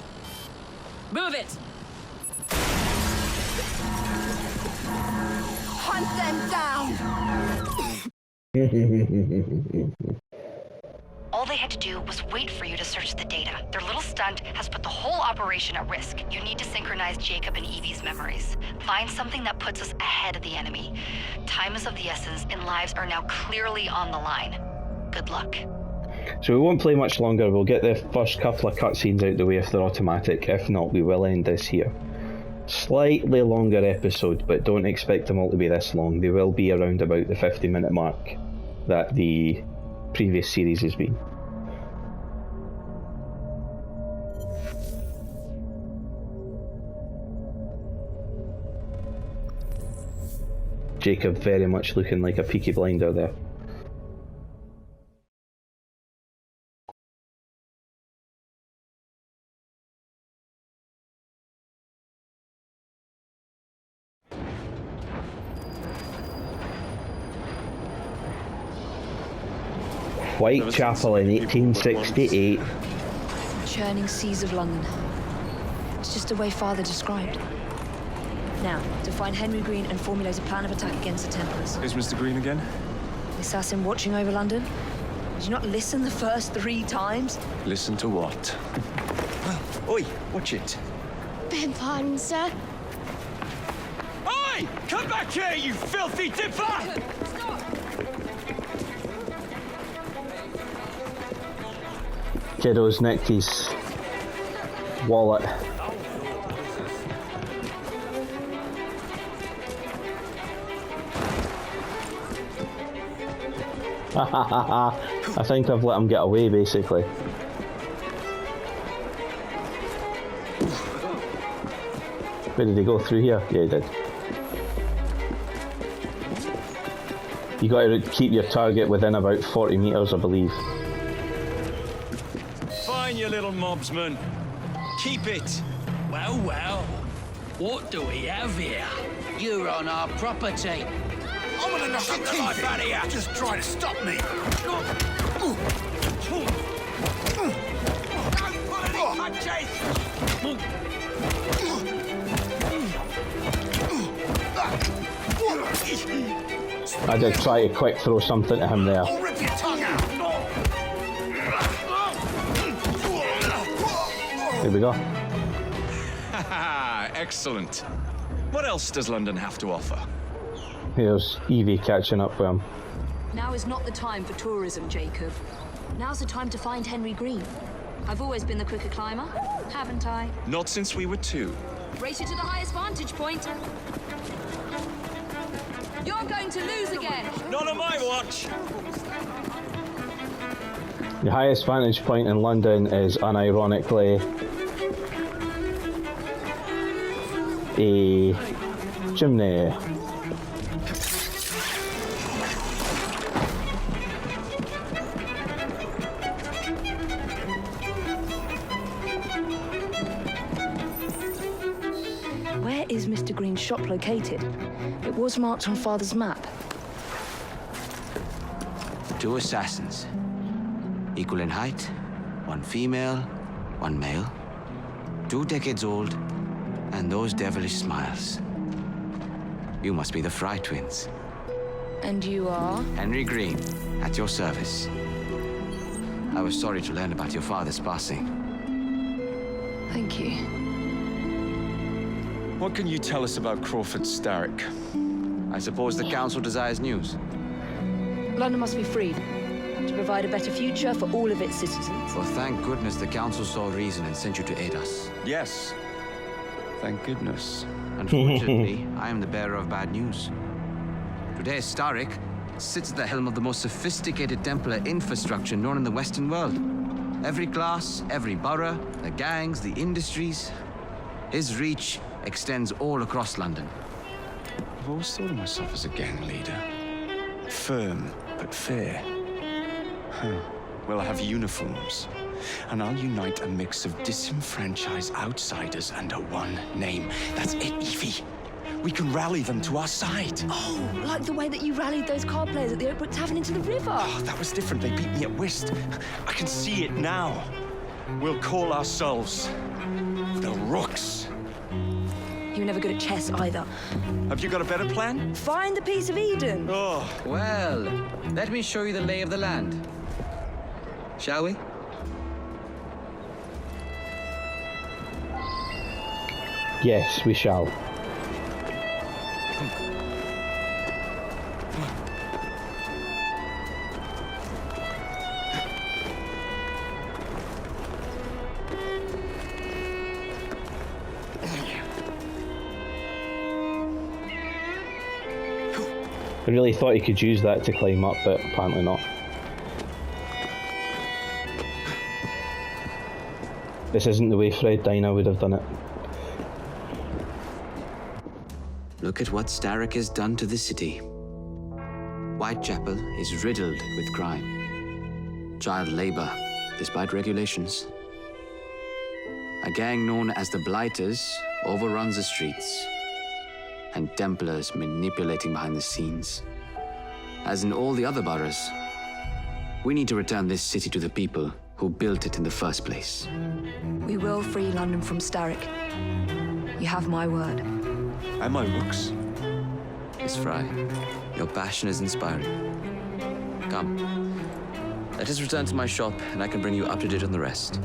Move it! Hunt them down! All they had to do was wait for you to search the data. Their little stunt has put the whole operation at risk. You need to synchronize Jacob and Evie's memories. Find something that puts us ahead of the enemy. Time is of the essence, and lives are now clearly on the line. Good luck. So we won't play much longer. We'll get the first couple of cutscenes out the way if they're automatic. If not, we will end this here. Slightly longer episode, but don't expect them all to be this long. They will be around about the 50-minute mark that the previous series has been. Jacob very much looking like a Peaky Blinder there. Whitechapel in 1868. Churning seas of London. It's just the way Father described. Now, to find Henry Green and formulate a plan of attack against the Templars. Is Mr. Green again? The assassin watching over London? Did you not listen the first 3 times? Listen to what? Oi, watch it. Beg pardon, sir. Oi! Come back here, you filthy dipper! Kiddo's nicked his wallet. I think I've let him get away, basically. Where did he go? Through here? Yeah, he did. You got to keep your target within about 40 meters, I believe. Fine, you little mobsman. Keep it. Well, well. What do we have here? You're on our property. I'm gonna knock the life out of you. Just try to stop me. Don't pull any punches! I did try to quick throw something to him there. I'll rip your tongue out! Here we go. Excellent. What else does London have to offer? Here's Evie catching up with him. Now is not the time for tourism, Jacob. Now's the time to find Henry Green. I've always been the quicker climber, haven't I? Not since we were 2. Race you to the highest vantage point. You're going to lose again. Not on my watch. The highest vantage point in London is unironically a chimney. Where is Mr. Green's shop located? It was marked on Father's map. 2 assassins. Equal in height, 1 female, 1 male. 2 decades old, and those devilish smiles. You must be the Frye twins. And you are? Henry Green, at your service. I was sorry to learn about your father's passing. Thank you. What can you tell us about Crawford Starrick? I suppose the council desires news. London must be freed to provide a better future for all of its citizens. Well, thank goodness the council saw reason and sent you to aid us. Yes. Thank goodness. Unfortunately, I am the bearer of bad news. Today, Starrick sits at the helm of the most sophisticated Templar infrastructure known in the Western world. Every class, every borough, the gangs, the industries. His reach extends all across London. I've always thought of myself as a gang leader. Firm, but fair. We'll have uniforms, and I'll unite a mix of disenfranchised outsiders under one name. That's it, Evie. We can rally them to our side. Oh, like the way that you rallied those card players at the Oakbrook Tavern into the river. Oh, that was different. They beat me at whist. I can see it now. We'll call ourselves the Rooks. You were never good at chess either. Have you got a better plan? Find the piece of Eden. Oh. Well, let me show you the lay of the land. Shall we? Yes, we shall. I really thought he could use that to climb up, but apparently not. This isn't the way Fred Diner would have done it. Look at what Starrick has done to the city. Whitechapel is riddled with crime. Child labor, despite regulations. A gang known as the Blighters overruns the streets. And Templars manipulating behind the scenes. As in all the other boroughs, we need to return this city to the people who built it in the first place. We will free London from Starrick. You have my word. And my Rooks. Miss Frye, your passion is inspiring. Come, let us return to my shop and I can bring you up to date on the rest.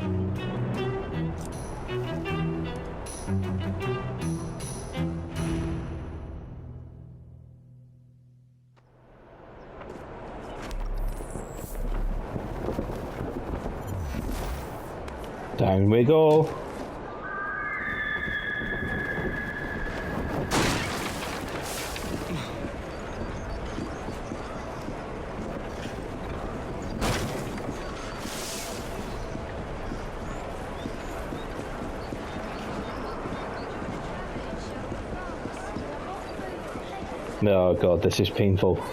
Down we go. Oh god, this is painful.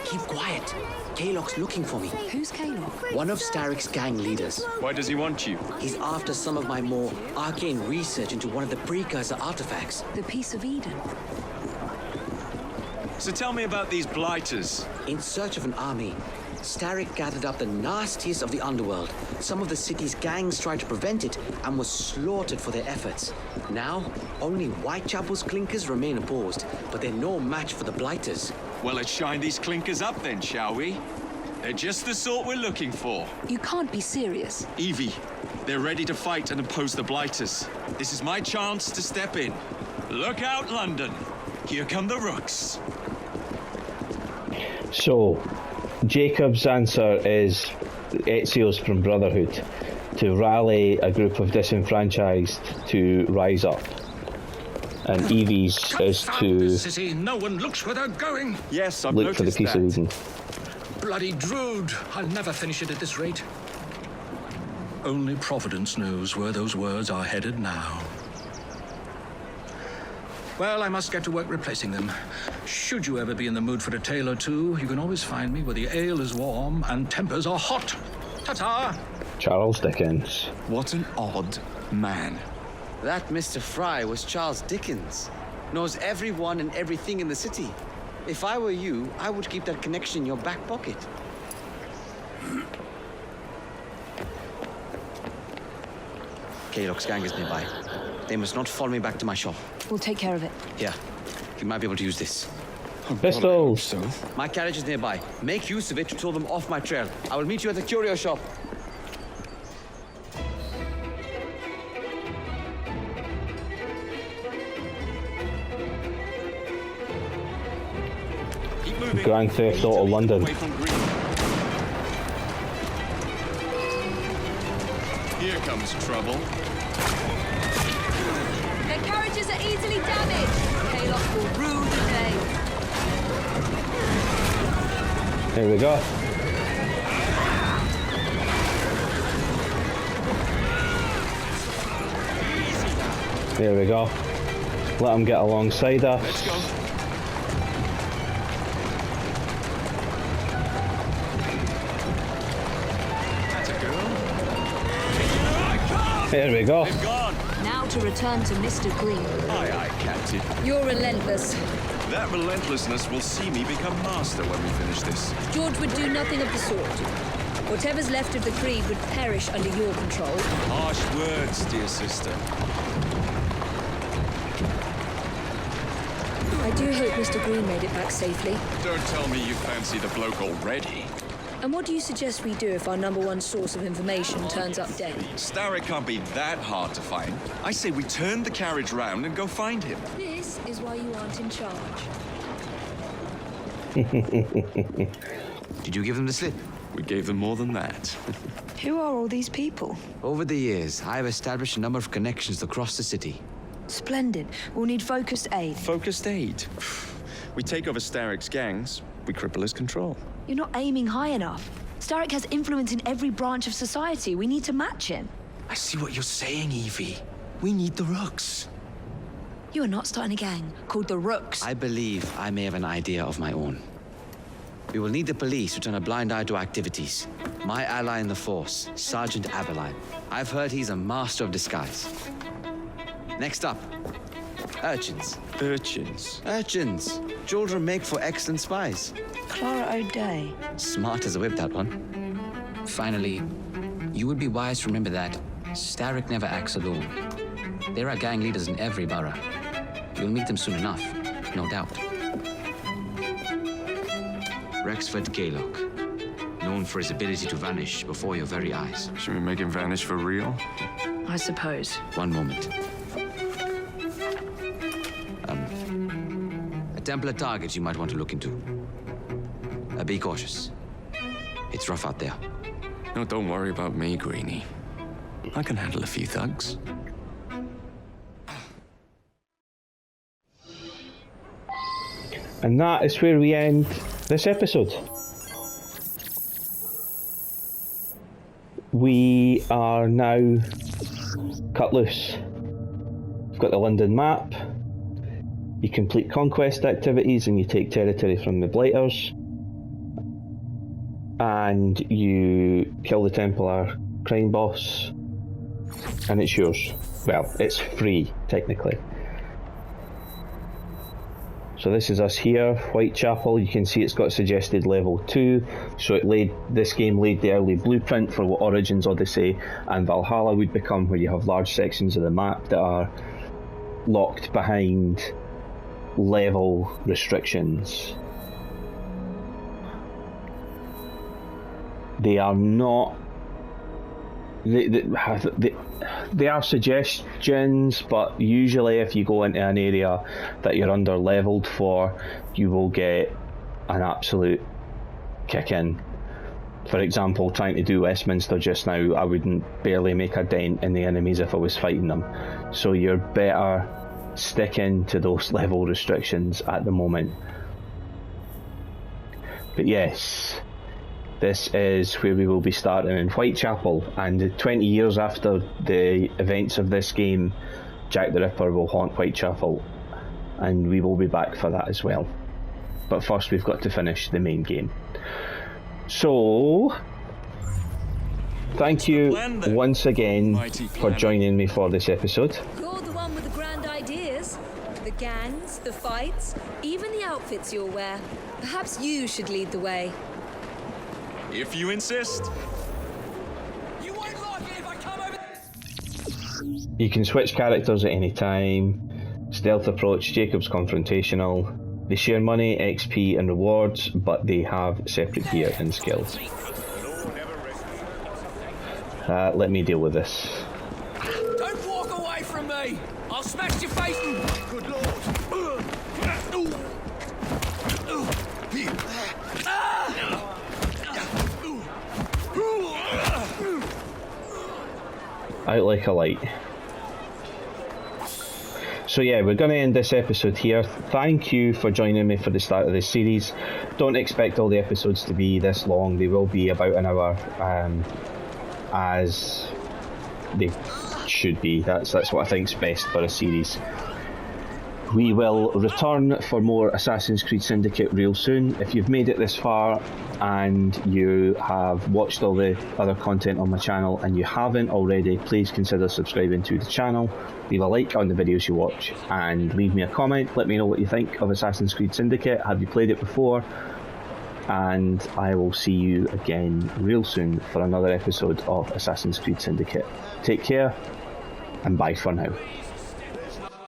Keep quiet. Kaylock's looking for me. Who's Kaylock? One of Starrick's gang leaders. Why does he want you? He's after some of my more arcane research into one of the precursor artifacts. The piece of Eden. So tell me about these Blighters. In search of an army, Starrick gathered up the nastiest of the underworld. Some of the city's gangs tried to prevent it and was slaughtered for their efforts. Now, only Whitechapel's clinkers remain opposed, but they're no match for the Blighters. Well, let's shine these clinkers up then, shall we? They're just the sort we're looking for. You can't be serious. Evie, they're ready to fight and oppose the Blighters. This is my chance to step in. Look out, London. Here come the Rooks. So, Jacob's answer is Ezio's from Brotherhood, to rally a group of disenfranchised to rise up. And Evie's is to City, no one looks where they're going. Yes, I've look for the piece of Eden. Bloody Drood! I'll never finish it at this rate. Only Providence knows where those words are headed now. Well, I must get to work replacing them. Should you ever be in the mood for a tale or two, you can always find me where the ale is warm and tempers are hot. Ta-ta! Charles Dickens. What an odd man. That Mr. Frye was Charles Dickens. Knows everyone and everything in the city. If I were you, I would keep that connection in your back pocket. Kaylock's gang is nearby. They must not follow me back to my shop. We'll take care of it. Here, you might be able to use this. Pistols! My carriage is nearby. Make use of it to throw them off my trail. I will meet you at the curio shop. Grand Theft Auto London. Here comes trouble. Their carriages are easily damaged. Kaylock will rue the day. Here we go. There we go. Let them get alongside us. Let's go. There we go. Now to return to Mr. Green. Aye, aye, Captain. You're relentless. That relentlessness will see me become master when we finish this. George would do nothing of the sort. Whatever's left of the Creed would perish under your control. Harsh words, dear sister. I do hope Mr. Green made it back safely. Don't tell me you fancy the bloke already. And what do you suggest we do if our #1 source of information turns up dead? Starrick can't be that hard to find. I say we turn the carriage round and go find him. This is why you aren't in charge. Did you give them the slip? We gave them more than that. Who are all these people? Over the years, I have established a number of connections across the city. Splendid. We'll need focused aid. Focused aid? We take over Starrick's gangs, we cripple his control. You're not aiming high enough. Starrick has influence in every branch of society. We need to match him. I see what you're saying, Evie. We need the Rooks. You are not starting a gang called the Rooks. I believe I may have an idea of my own. We will need the police to turn a blind eye to activities. My ally in the force, Sergeant Abeline. I've heard he's a master of disguise. Next up, urchins. Urchins? Urchins. Children make for excellent spies. Clara O'Day. Smart as a whip, that one. Finally, you would be wise to remember that Starrick never acts alone. There are gang leaders in every borough. You'll meet them soon enough, no doubt. Rexford Kaylock, known for his ability to vanish before your very eyes. Should we make him vanish for real? I suppose. One moment. A Templar target you might want to look into. Be cautious. It's rough out there. No, don't worry about me, Greenie. I can handle a few thugs. And that is where we end this episode. We are now cut loose. We've got the London map. You complete conquest activities and you take territory from the Blighters. And you kill the Templar crime boss. And it's yours. Well, it's free, technically. So this is us here, Whitechapel. You can see it's got suggested level 2. So this game laid the early blueprint for what Origins, Odyssey and Valhalla would become, where you have large sections of the map that are locked behind level restrictions. They are not... They are suggestions, but usually if you go into an area that you're under leveled for, you will get an absolute kick in. For example, trying to do Westminster just now, I wouldn't barely make a dent in the enemies if I was fighting them. So you're better sticking to those level restrictions at the moment. But yes, this is where we will be starting in Whitechapel, and 20 years after the events of this game, Jack the Ripper will haunt Whitechapel, and we will be back for that as well. But first we've got to finish the main game. So, thank you once again for joining me for this episode. You're the one with the grand ideas. The gangs, the fights, even the outfits you'll wear. Perhaps you should lead the way. If you insist. You won't like it if I come over. You can switch characters at any time. Stealth approach, Jacob's confrontational. They share money, XP and rewards, but they have separate gear and skills. Let me deal with this. Don't walk away from me! I'll smash your face in. Good lord! Out like a light. So yeah, we're going to end this episode here. Thank you for joining me for the start of this series. Don't expect all the episodes to be this long. They will be about an hour, as they should be. That's what I think is best for a series. We will return for more Assassin's Creed Syndicate real soon. If you've made it this far and you have watched all the other content on my channel and you haven't already, please consider subscribing to the channel. Leave a like on the videos you watch and leave me a comment. Let me know what you think of Assassin's Creed Syndicate. Have you played it before? And I will see you again real soon for another episode of Assassin's Creed Syndicate. Take care and bye for now.